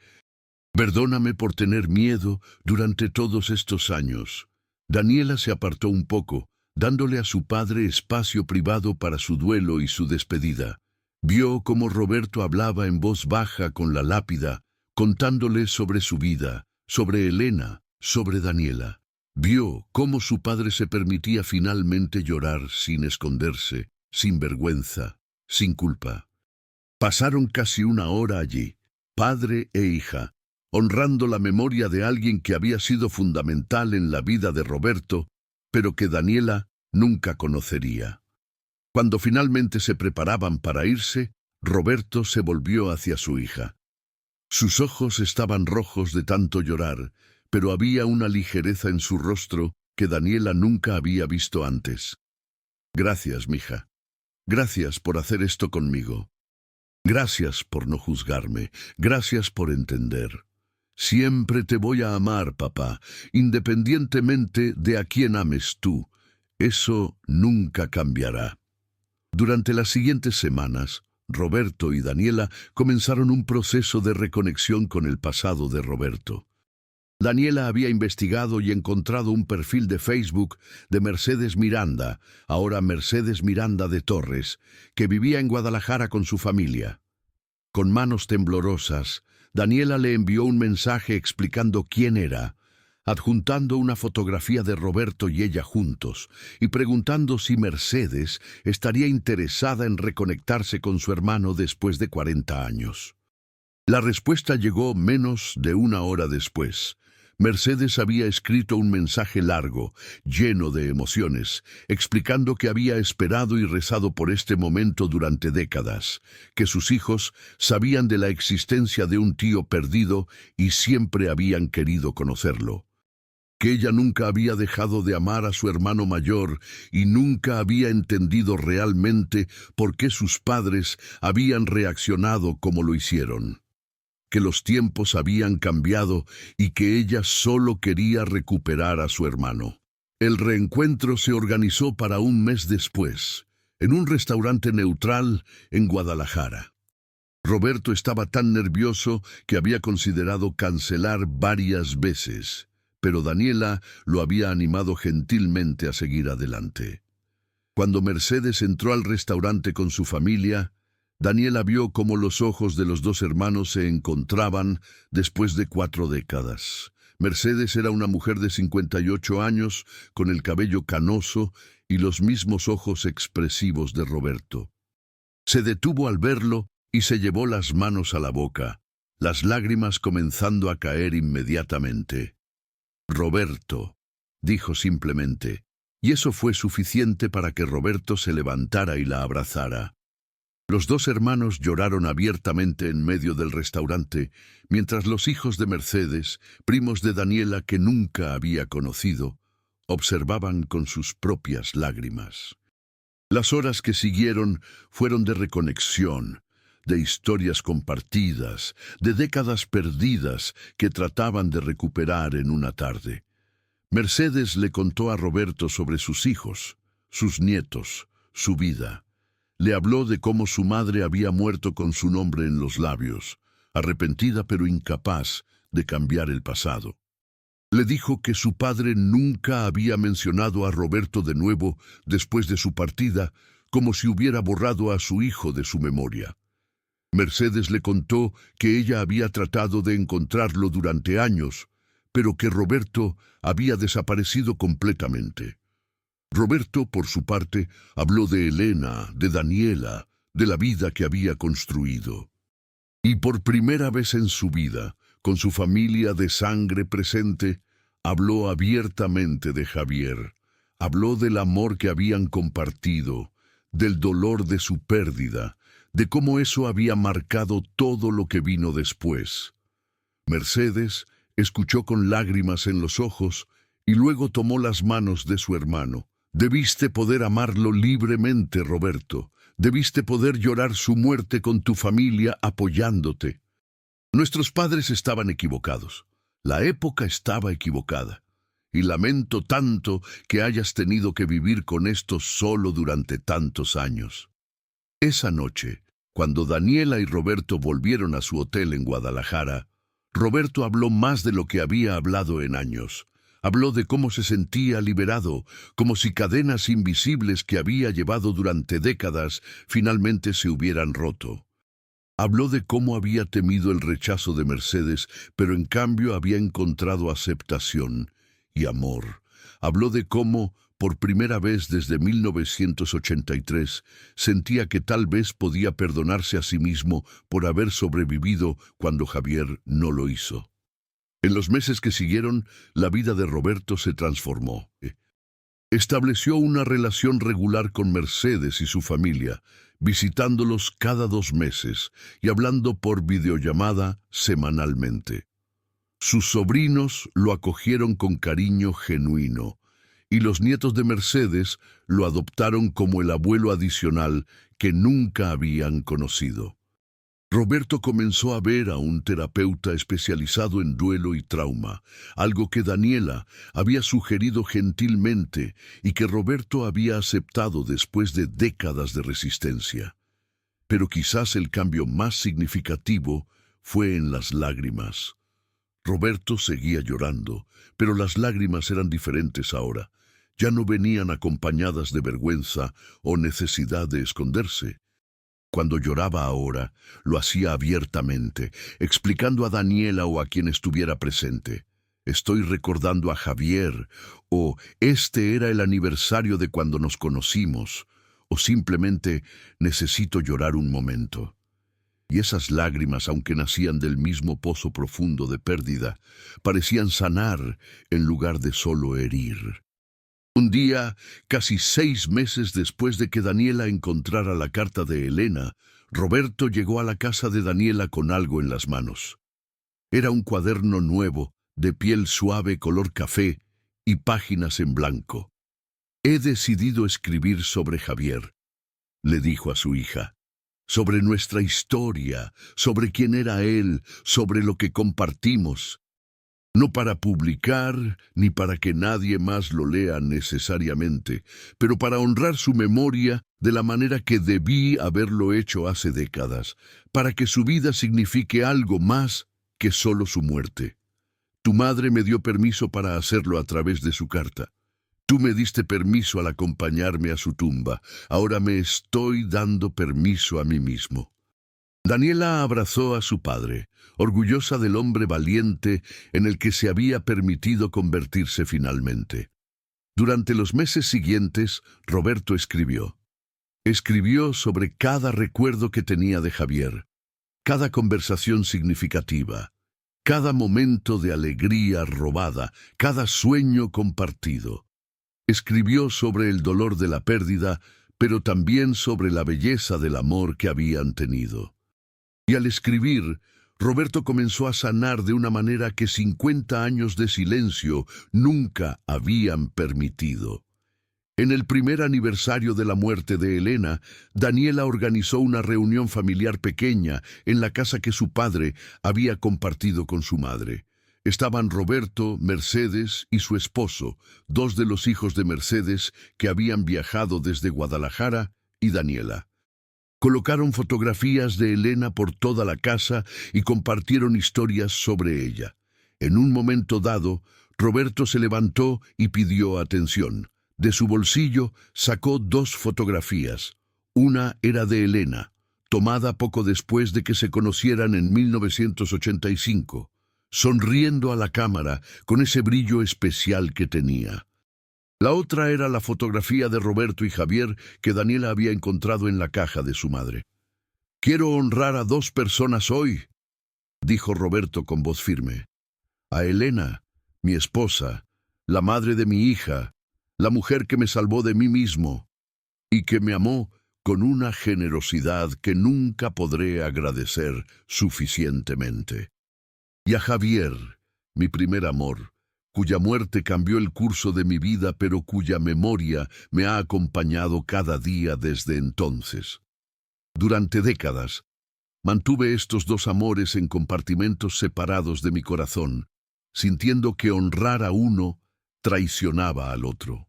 Perdóname por tener miedo durante todos estos años». Daniela se apartó un poco, dándole a su padre espacio privado para su duelo y su despedida. Vio cómo Roberto hablaba en voz baja con la lápida, contándole sobre su vida, sobre Elena, sobre Daniela. Vio cómo su padre se permitía finalmente llorar sin esconderse, sin vergüenza, sin culpa. Pasaron casi una hora allí, padre e hija, honrando la memoria de alguien que había sido fundamental en la vida de Roberto, pero que Daniela nunca conocería. Cuando finalmente se preparaban para irse, Roberto se volvió hacia su hija. Sus ojos estaban rojos de tanto llorar, pero había una ligereza en su rostro que Daniela nunca había visto antes. Gracias, mija. Gracias por hacer esto conmigo. Gracias por no juzgarme. Gracias por entender. Siempre te voy a amar, papá, independientemente de a quién ames tú. Eso nunca cambiará. Durante las siguientes semanas, Roberto y Daniela comenzaron un proceso de reconexión con el pasado de Roberto. Daniela había investigado y encontrado un perfil de Facebook de Mercedes Miranda, ahora Mercedes Miranda de Torres, que vivía en Guadalajara con su familia. Con manos temblorosas, Daniela le envió un mensaje explicando quién era, adjuntando una fotografía de Roberto y ella juntos, y preguntando si Mercedes estaría interesada en reconectarse con su hermano después de 40 años. La respuesta llegó menos de una hora después. Mercedes había escrito un mensaje largo, lleno de emociones, explicando que había esperado y rezado por este momento durante décadas, que sus hijos sabían de la existencia de un tío perdido y siempre habían querido conocerlo, que ella nunca había dejado de amar a su hermano mayor y nunca había entendido realmente por qué sus padres habían reaccionado como lo hicieron, que los tiempos habían cambiado y que ella solo quería recuperar a su hermano. El reencuentro se organizó para un mes después, en un restaurante neutral en Guadalajara. Roberto estaba tan nervioso que había considerado cancelar varias veces, pero Daniela lo había animado gentilmente a seguir adelante. Cuando Mercedes entró al restaurante con su familia, Daniela vio cómo los ojos de los dos hermanos se encontraban después de 4 décadas. Mercedes era una mujer de 58 años, con el cabello canoso y los mismos ojos expresivos de Roberto. Se detuvo al verlo y se llevó las manos a la boca, las lágrimas comenzando a caer inmediatamente. «Roberto», dijo simplemente, y eso fue suficiente para que Roberto se levantara y la abrazara. Los dos hermanos lloraron abiertamente en medio del restaurante, mientras los hijos de Mercedes, primos de Daniela que nunca había conocido, observaban con sus propias lágrimas. Las horas que siguieron fueron de reconexión, de historias compartidas, de décadas perdidas que trataban de recuperar en una tarde. Mercedes le contó a Roberto sobre sus hijos, sus nietos, su vida. Le habló de cómo su madre había muerto con su nombre en los labios, arrepentida pero incapaz de cambiar el pasado. Le dijo que su padre nunca había mencionado a Roberto de nuevo después de su partida, como si hubiera borrado a su hijo de su memoria. Mercedes le contó que ella había tratado de encontrarlo durante años, pero que Roberto había desaparecido completamente. Roberto, por su parte, habló de Elena, de Daniela, de la vida que había construido. Y por primera vez en su vida, con su familia de sangre presente, habló abiertamente de Javier. Habló del amor que habían compartido, del dolor de su pérdida, de cómo eso había marcado todo lo que vino después. Mercedes escuchó con lágrimas en los ojos y luego tomó las manos de su hermano. Debiste poder amarlo libremente, Roberto. Debiste poder llorar su muerte con tu familia apoyándote. Nuestros padres estaban equivocados. La época estaba equivocada. Y lamento tanto que hayas tenido que vivir con esto solo durante tantos años. Esa noche, cuando Daniela y Roberto volvieron a su hotel en Guadalajara, Roberto habló más de lo que había hablado en años. Habló de cómo se sentía liberado, como si cadenas invisibles que había llevado durante décadas finalmente se hubieran roto. Habló de cómo había temido el rechazo de Mercedes, pero en cambio había encontrado aceptación y amor. Habló de cómo, por primera vez desde 1983, sentía que tal vez podía perdonarse a sí mismo por haber sobrevivido cuando Javier no lo hizo. En los meses que siguieron, la vida de Roberto se transformó. Estableció una relación regular con Mercedes y su familia, visitándolos cada 2 meses y hablando por videollamada semanalmente. Sus sobrinos lo acogieron con cariño genuino, y los nietos de Mercedes lo adoptaron como el abuelo adicional que nunca habían conocido. Roberto comenzó a ver a un terapeuta especializado en duelo y trauma, algo que Daniela había sugerido gentilmente y que Roberto había aceptado después de décadas de resistencia. Pero quizás el cambio más significativo fue en las lágrimas. Roberto seguía llorando, pero las lágrimas eran diferentes ahora. Ya no venían acompañadas de vergüenza o necesidad de esconderse. Cuando lloraba ahora, lo hacía abiertamente, explicando a Daniela o a quien estuviera presente: estoy recordando a Javier, o este era el aniversario de cuando nos conocimos, o simplemente necesito llorar un momento. Y esas lágrimas, aunque nacían del mismo pozo profundo de pérdida, parecían sanar en lugar de solo herir. Un día, casi 6 meses después de que Daniela encontrara la carta de Elena, Roberto llegó a la casa de Daniela con algo en las manos. Era un cuaderno nuevo, de piel suave color café y páginas en blanco. He decidido escribir sobre Javier, le dijo a su hija. Sobre nuestra historia, sobre quién era él, sobre lo que compartimos. No para publicar, ni para que nadie más lo lea necesariamente, pero para honrar su memoria de la manera que debí haberlo hecho hace décadas, para que su vida signifique algo más que solo su muerte. Tu madre me dio permiso para hacerlo a través de su carta. Tú me diste permiso al acompañarme a su tumba. Ahora me estoy dando permiso a mí mismo. Daniela abrazó a su padre, orgullosa del hombre valiente en el que se había permitido convertirse finalmente. Durante los meses siguientes, Roberto escribió. Escribió sobre cada recuerdo que tenía de Javier, cada conversación significativa, cada momento de alegría robada, cada sueño compartido. Escribió sobre el dolor de la pérdida, pero también sobre la belleza del amor que habían tenido. Y al escribir, Roberto comenzó a sanar de una manera que 50 años de silencio nunca habían permitido. En el primer aniversario de la muerte de Elena, Daniela organizó una reunión familiar pequeña en la casa que su padre había compartido con su madre. Estaban Roberto, Mercedes y su esposo, 2 de los hijos de Mercedes que habían viajado desde Guadalajara, y Daniela. Colocaron fotografías de Elena por toda la casa y compartieron historias sobre ella. En un momento dado, Roberto se levantó y pidió atención. De su bolsillo sacó 2 fotografías. Una era de Elena, tomada poco después de que se conocieran en 1985, sonriendo a la cámara con ese brillo especial que tenía. La otra era la fotografía de Roberto y Javier que Daniela había encontrado en la caja de su madre. Quiero honrar a 2 personas hoy, dijo Roberto con voz firme. A Elena, mi esposa, la madre de mi hija, la mujer que me salvó de mí mismo y que me amó con una generosidad que nunca podré agradecer suficientemente. Y a Javier, mi primer amor, cuya muerte cambió el curso de mi vida, pero cuya memoria me ha acompañado cada día desde entonces. Durante décadas, mantuve estos 2 amores en compartimentos separados de mi corazón, sintiendo que honrar a uno traicionaba al otro.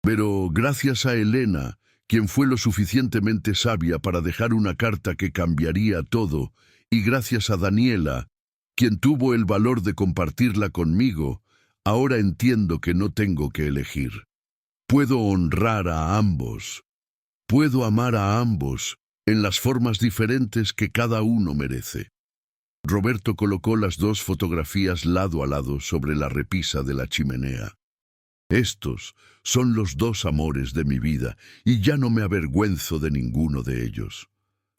Pero gracias a Elena, quien fue lo suficientemente sabia para dejar una carta que cambiaría todo, y gracias a Daniela, quien tuvo el valor de compartirla conmigo, ahora entiendo que no tengo que elegir. Puedo honrar a ambos. Puedo amar a ambos en las formas diferentes que cada uno merece. Roberto colocó las 2 fotografías lado a lado sobre la repisa de la chimenea. Estos son los 2 amores de mi vida, y ya no me avergüenzo de ninguno de ellos.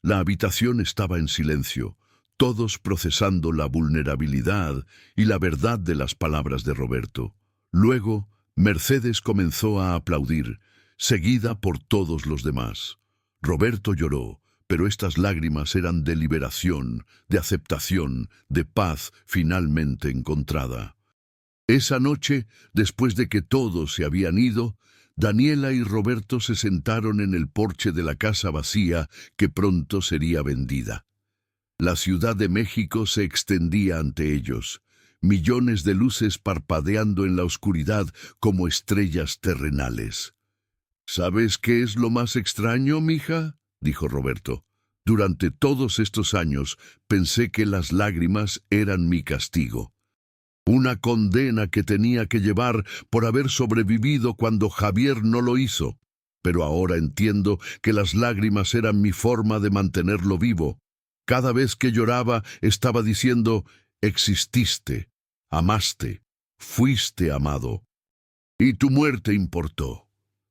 La habitación estaba en silencio, todos procesando la vulnerabilidad y la verdad de las palabras de Roberto. Luego, Mercedes comenzó a aplaudir, seguida por todos los demás. Roberto lloró, pero estas lágrimas eran de liberación, de aceptación, de paz finalmente encontrada. Esa noche, después de que todos se habían ido, Daniela y Roberto se sentaron en el porche de la casa vacía que pronto sería vendida. La Ciudad de México se extendía ante ellos, millones de luces parpadeando en la oscuridad como estrellas terrenales. ¿Sabes qué es lo más extraño, mija?, dijo Roberto. Durante todos estos años pensé que las lágrimas eran mi castigo. Una condena que tenía que llevar por haber sobrevivido cuando Javier no lo hizo. Pero ahora entiendo que las lágrimas eran mi forma de mantenerlo vivo. Cada vez que lloraba estaba diciendo, exististe, amaste, fuiste amado. Y tu muerte importó.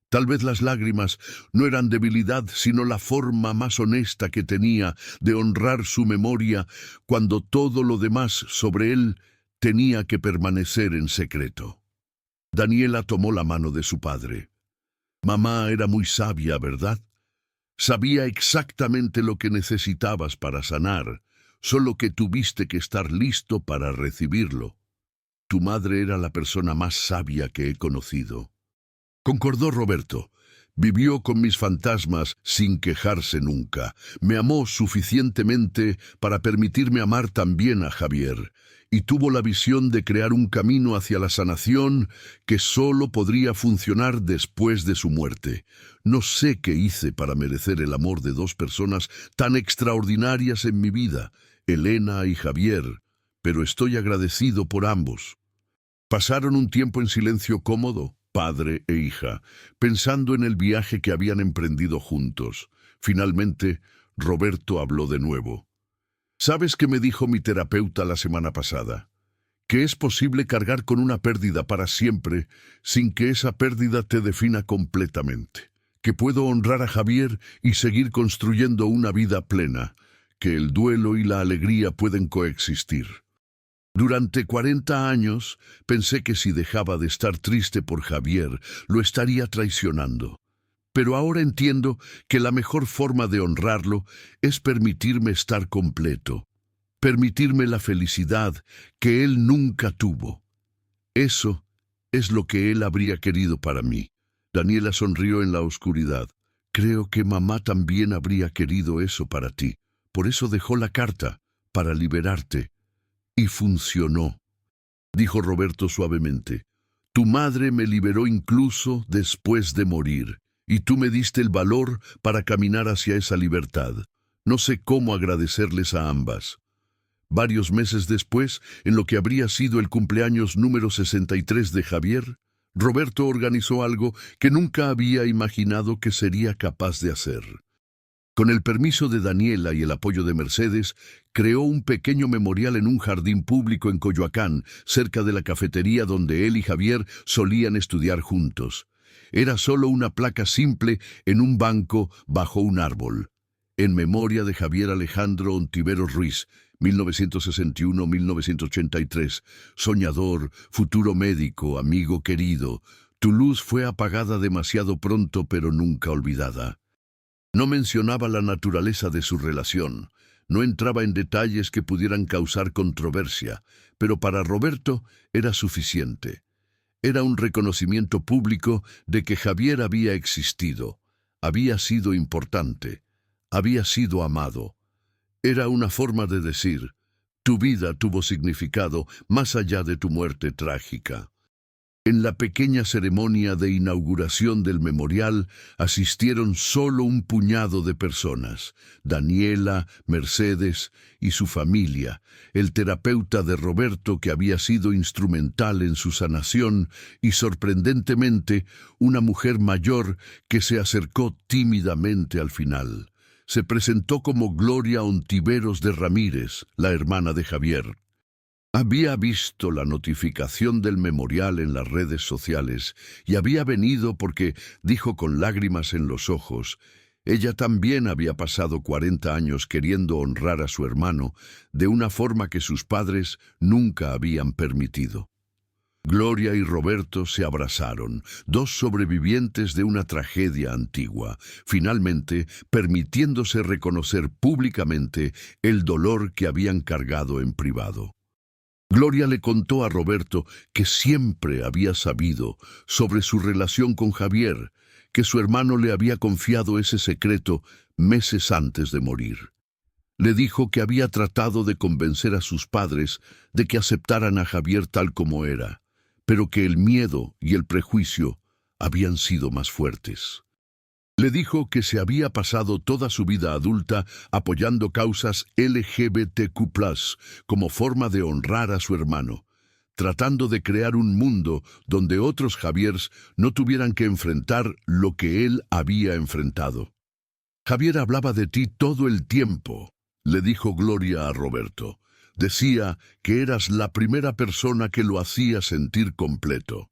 Tal vez las lágrimas no eran debilidad, sino la forma más honesta que tenía de honrar su memoria cuando todo lo demás sobre él tenía que permanecer en secreto. Daniela tomó la mano de su padre. Mamá era muy sabia, ¿verdad? Sabía exactamente lo que necesitabas para sanar, solo que tuviste que estar listo para recibirlo. Tu madre era la persona más sabia que he conocido. Concordó Roberto. Vivió con mis fantasmas sin quejarse nunca. Me amó suficientemente para permitirme amar también a Javier, y tuvo la visión de crear un camino hacia la sanación que solo podría funcionar después de su muerte. No sé qué hice para merecer el amor de dos personas tan extraordinarias en mi vida, Elena y Javier, pero estoy agradecido por ambos. Pasaron un tiempo en silencio cómodo, padre e hija, pensando en el viaje que habían emprendido juntos. Finalmente, Roberto habló de nuevo. ¿Sabes qué me dijo mi terapeuta la semana pasada? Que es posible cargar con una pérdida para siempre sin que esa pérdida te defina completamente. Que puedo honrar a Javier y seguir construyendo una vida plena. Que el duelo y la alegría pueden coexistir. Durante 40 años pensé que si dejaba de estar triste por Javier, lo estaría traicionando. Pero ahora entiendo que la mejor forma de honrarlo es permitirme estar completo, permitirme la felicidad que él nunca tuvo. Eso es lo que él habría querido para mí. Daniela sonrió en la oscuridad. Creo que mamá también habría querido eso para ti. Por eso dejó la carta, para liberarte. Y funcionó, dijo Roberto suavemente. Tu madre me liberó incluso después de morir, y tú me diste el valor para caminar hacia esa libertad. No sé cómo agradecerles a ambas. Varios meses después, en lo que habría sido el cumpleaños número 63 de Javier, Roberto organizó algo que nunca había imaginado que sería capaz de hacer. Con el permiso de Daniela y el apoyo de Mercedes, creó un pequeño memorial en un jardín público en Coyoacán, cerca de la cafetería donde él y Javier solían estudiar juntos. Era solo una placa simple en un banco bajo un árbol. En memoria de Javier Alejandro Ontiveros Ruiz, 1961-1983, soñador, futuro médico, amigo querido. Tu luz fue apagada demasiado pronto, pero nunca olvidada. No mencionaba la naturaleza de su relación, no entraba en detalles que pudieran causar controversia, pero para Roberto era suficiente. Era un reconocimiento público de que Javier había existido, había sido importante, había sido amado. Era una forma de decir, tu vida tuvo significado más allá de tu muerte trágica. En la pequeña ceremonia de inauguración del memorial asistieron solo un puñado de personas: Daniela, Mercedes y su familia, el terapeuta de Roberto que había sido instrumental en su sanación y, sorprendentemente, una mujer mayor que se acercó tímidamente al final. Se presentó como Gloria Ontiveros de Ramírez, la hermana de Javier. Había visto la notificación del memorial en las redes sociales y había venido porque, dijo con lágrimas en los ojos, ella también había pasado 40 años queriendo honrar a su hermano de una forma que sus padres nunca habían permitido. Gloria y Roberto se abrazaron, dos sobrevivientes de una tragedia antigua, finalmente permitiéndose reconocer públicamente el dolor que habían cargado en privado. Gloria le contó a Roberto que siempre había sabido sobre su relación con Javier, que su hermano le había confiado ese secreto meses antes de morir. Le dijo que había tratado de convencer a sus padres de que aceptaran a Javier tal como era, pero que el miedo y el prejuicio habían sido más fuertes. Le dijo que se había pasado toda su vida adulta apoyando causas LGBTQ+, como forma de honrar a su hermano, tratando de crear un mundo donde otros Javiers no tuvieran que enfrentar lo que él había enfrentado. Javier hablaba de ti todo el tiempo, le dijo Gloria a Roberto. Decía que eras la primera persona que lo hacía sentir completo.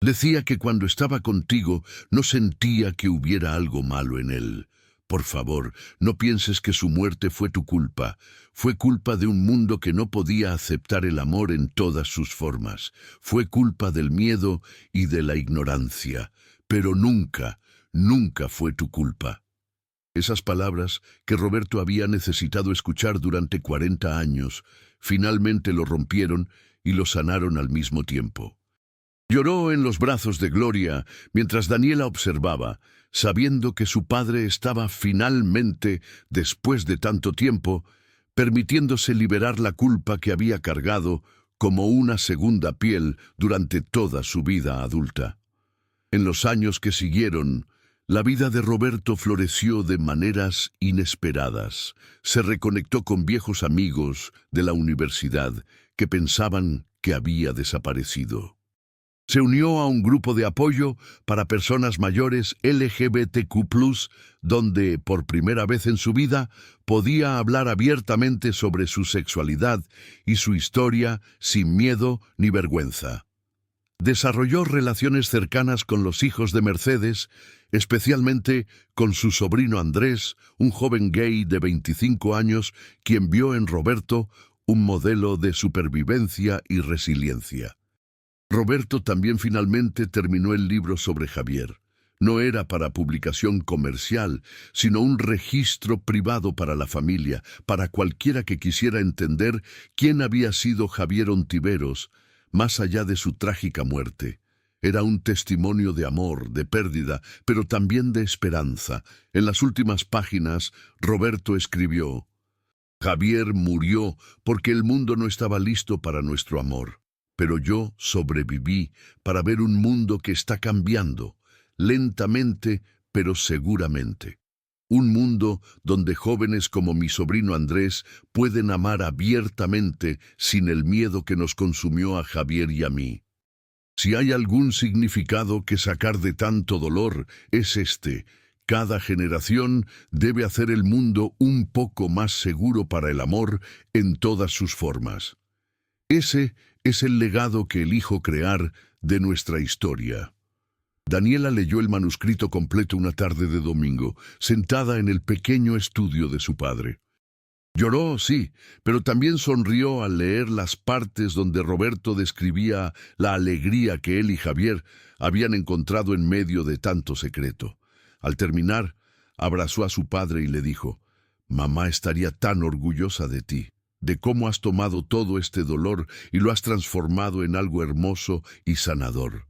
Decía que cuando estaba contigo no sentía que hubiera algo malo en él. Por favor, no pienses que su muerte fue tu culpa. Fue culpa de un mundo que no podía aceptar el amor en todas sus formas. Fue culpa del miedo y de la ignorancia. Pero nunca, nunca fue tu culpa. Esas palabras que Roberto había necesitado escuchar durante 40 años, finalmente lo rompieron y lo sanaron al mismo tiempo. Lloró en los brazos de Gloria mientras Daniela observaba, sabiendo que su padre estaba finalmente, después de tanto tiempo, permitiéndose liberar la culpa que había cargado como una segunda piel durante toda su vida adulta. En los años que siguieron, la vida de Roberto floreció de maneras inesperadas. Se reconectó con viejos amigos de la universidad que pensaban que había desaparecido. Se unió a un grupo de apoyo para personas mayores LGBTQ+, donde, por primera vez en su vida, podía hablar abiertamente sobre su sexualidad y su historia sin miedo ni vergüenza. Desarrolló relaciones cercanas con los hijos de Mercedes, especialmente con su sobrino Andrés, un joven gay de 25 años, quien vio en Roberto un modelo de supervivencia y resiliencia. Roberto también finalmente terminó el libro sobre Javier. No era para publicación comercial, sino un registro privado para la familia, para cualquiera que quisiera entender quién había sido Javier Ontiveros, más allá de su trágica muerte. Era un testimonio de amor, de pérdida, pero también de esperanza. En las últimas páginas, Roberto escribió: Javier murió porque el mundo no estaba listo para nuestro amor. Pero yo sobreviví para ver un mundo que está cambiando, lentamente pero seguramente. Un mundo donde jóvenes como mi sobrino Andrés pueden amar abiertamente sin el miedo que nos consumió a Javier y a mí. Si hay algún significado que sacar de tanto dolor, es este: cada generación debe hacer el mundo un poco más seguro para el amor en todas sus formas. Ese es el legado que elijo crear de nuestra historia. Daniela leyó el manuscrito completo una tarde de domingo, sentada en el pequeño estudio de su padre. Lloró, sí, pero también sonrió al leer las partes donde Roberto describía la alegría que él y Javier habían encontrado en medio de tanto secreto. Al terminar, abrazó a su padre y le dijo: «Mamá estaría tan orgullosa de ti, de cómo has tomado todo este dolor y lo has transformado en algo hermoso y sanador».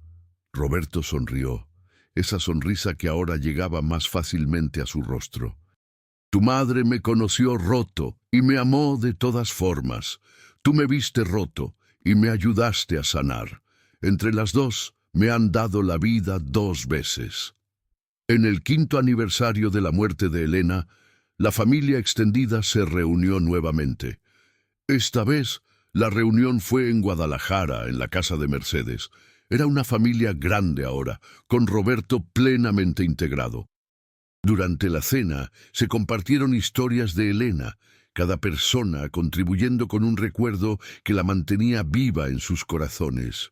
Roberto sonrió, esa sonrisa que ahora llegaba más fácilmente a su rostro. «Tu madre me conoció roto y me amó de todas formas. Tú me viste roto y me ayudaste a sanar. Entre las dos me han dado la vida 2 veces». En el 5º aniversario de la muerte de Elena, la familia extendida se reunió nuevamente. Esta vez, la reunión fue en Guadalajara, en la casa de Mercedes. Era una familia grande ahora, con Roberto plenamente integrado. Durante la cena, se compartieron historias de Elena, cada persona contribuyendo con un recuerdo que la mantenía viva en sus corazones.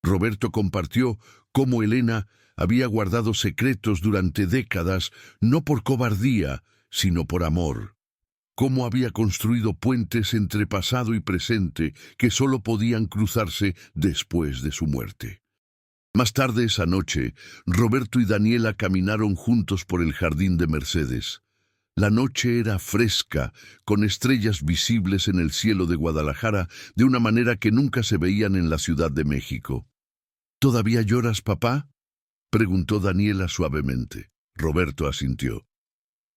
Roberto compartió cómo Elena había guardado secretos durante décadas, no por cobardía, sino por amor. cómo había construido puentes entre pasado y presente que solo podían cruzarse después de su muerte. Más tarde esa noche, Roberto y Daniela caminaron juntos por el jardín de Mercedes. La noche era fresca, con estrellas visibles en el cielo de Guadalajara de una manera que nunca se veían en la Ciudad de México. ¿Todavía lloras, papá?, preguntó Daniela suavemente. Roberto asintió.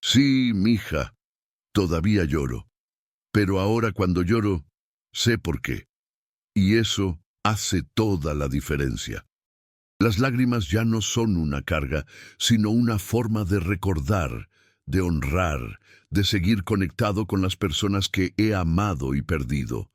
Sí, mija, todavía lloro. Pero ahora cuando lloro, sé por qué. Y eso hace toda la diferencia. Las lágrimas ya no son una carga, sino una forma de recordar, de honrar, de seguir conectado con las personas que he amado y perdido.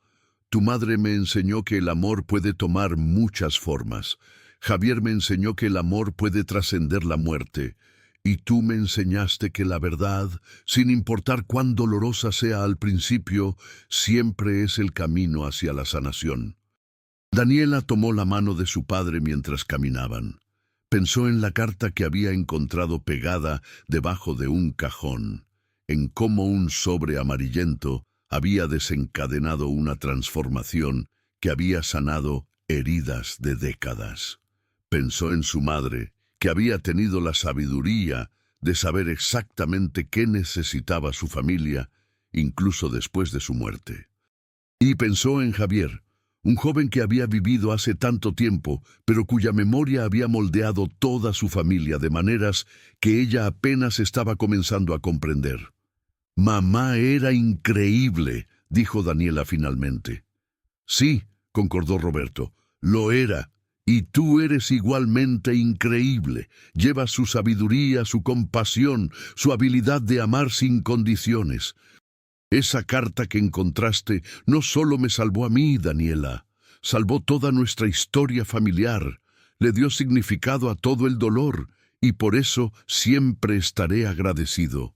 Tu madre me enseñó que el amor puede tomar muchas formas. Javier me enseñó que el amor puede trascender la muerte. Y tú me enseñaste que la verdad, sin importar cuán dolorosa sea al principio, siempre es el camino hacia la sanación. Daniela tomó la mano de su padre mientras caminaban. Pensó en la carta que había encontrado pegada debajo de un cajón, en cómo un sobre amarillento había desencadenado una transformación que había sanado heridas de décadas. Pensó en su madre, que había tenido la sabiduría de saber exactamente qué necesitaba su familia, incluso después de su muerte. Y pensó en Javier, un joven que había vivido hace tanto tiempo, pero cuya memoria había moldeado toda su familia de maneras que ella apenas estaba comenzando a comprender. Mamá era increíble, dijo Daniela finalmente. Sí, concordó Roberto, lo era. Y tú eres igualmente increíble. Llevas su sabiduría, su compasión, su habilidad de amar sin condiciones. Esa carta que encontraste no solo me salvó a mí, Daniela, salvó toda nuestra historia familiar, le dio significado a todo el dolor, y por eso siempre estaré agradecido.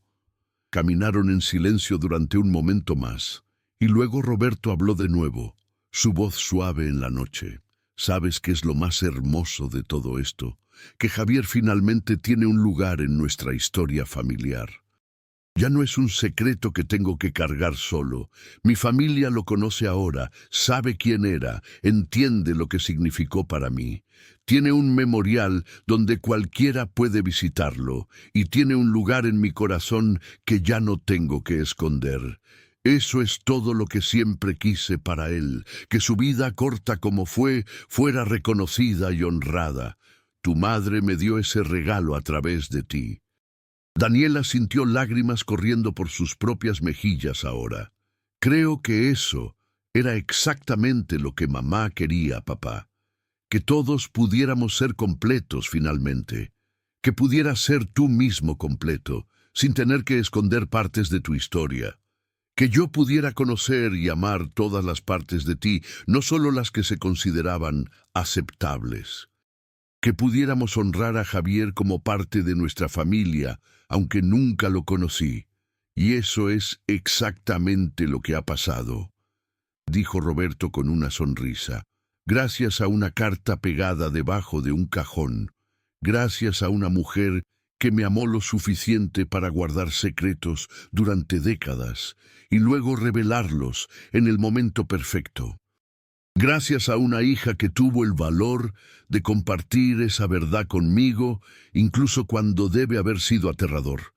Caminaron en silencio durante un momento más, y luego Roberto habló de nuevo, su voz suave en la noche. ¿Sabes qué es lo más hermoso de todo esto? Que Javier finalmente tiene un lugar en nuestra historia familiar. Ya no es un secreto que tengo que cargar solo. Mi familia lo conoce ahora, sabe quién era, entiende lo que significó para mí. Tiene un memorial donde cualquiera puede visitarlo y tiene un lugar en mi corazón que ya no tengo que esconder. Eso es todo lo que siempre quise para él, que su vida corta como fue, fuera reconocida y honrada. Tu madre me dio ese regalo a través de ti. Daniela sintió lágrimas corriendo por sus propias mejillas ahora. Creo que eso era exactamente lo que mamá quería, papá. Que todos pudiéramos ser completos finalmente. Que pudieras ser tú mismo completo, sin tener que esconder partes de tu historia. Que yo pudiera conocer y amar todas las partes de ti, no solo las que se consideraban aceptables. Que pudiéramos honrar a Javier como parte de nuestra familia, aunque nunca lo conocí. Y eso es exactamente lo que ha pasado, dijo Roberto con una sonrisa. Gracias a una carta pegada debajo de un cajón, gracias a una mujer que me amó lo suficiente para guardar secretos durante décadas y luego revelarlos en el momento perfecto. Gracias a una hija que tuvo el valor de compartir esa verdad conmigo, incluso cuando debe haber sido aterrador.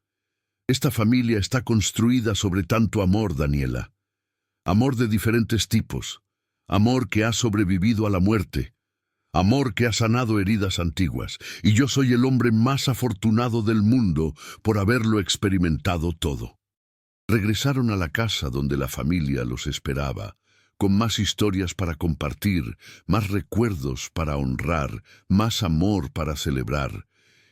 Esta familia está construida sobre tanto amor, Daniela. Amor de diferentes tipos. Amor que ha sobrevivido a la muerte. Amor que ha sanado heridas antiguas. Y yo soy el hombre más afortunado del mundo por haberlo experimentado todo. Regresaron a la casa donde la familia los esperaba, con más historias para compartir, más recuerdos para honrar, más amor para celebrar.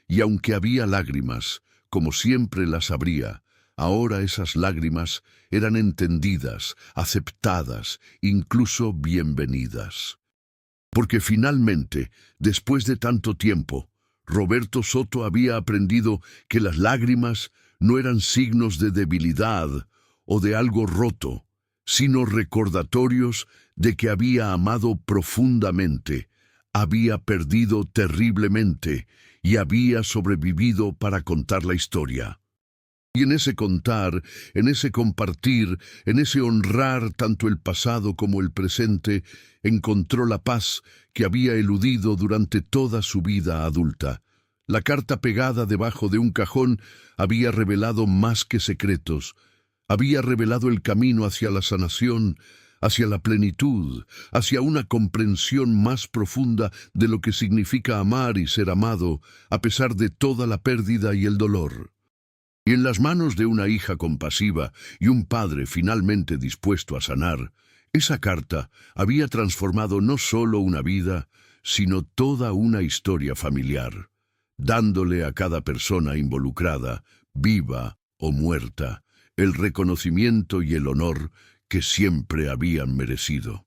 Y aunque había lágrimas, como siempre las habría, ahora esas lágrimas eran entendidas, aceptadas, incluso bienvenidas. Porque finalmente, después de tanto tiempo, Roberto Soto había aprendido que las lágrimas no eran signos de debilidad o de algo roto, sino recordatorios de que había amado profundamente, había perdido terriblemente y había sobrevivido para contar la historia. Y en ese contar, en ese compartir, en ese honrar tanto el pasado como el presente, encontró la paz que había eludido durante toda su vida adulta. La carta pegada debajo de un cajón había revelado más que secretos. Había revelado el camino hacia la sanación, hacia la plenitud, hacia una comprensión más profunda de lo que significa amar y ser amado, a pesar de toda la pérdida y el dolor. Y en las manos de una hija compasiva y un padre finalmente dispuesto a sanar, esa carta había transformado no solo una vida, sino toda una historia familiar, dándole a cada persona involucrada, viva o muerta, el reconocimiento y el honor que siempre habían merecido.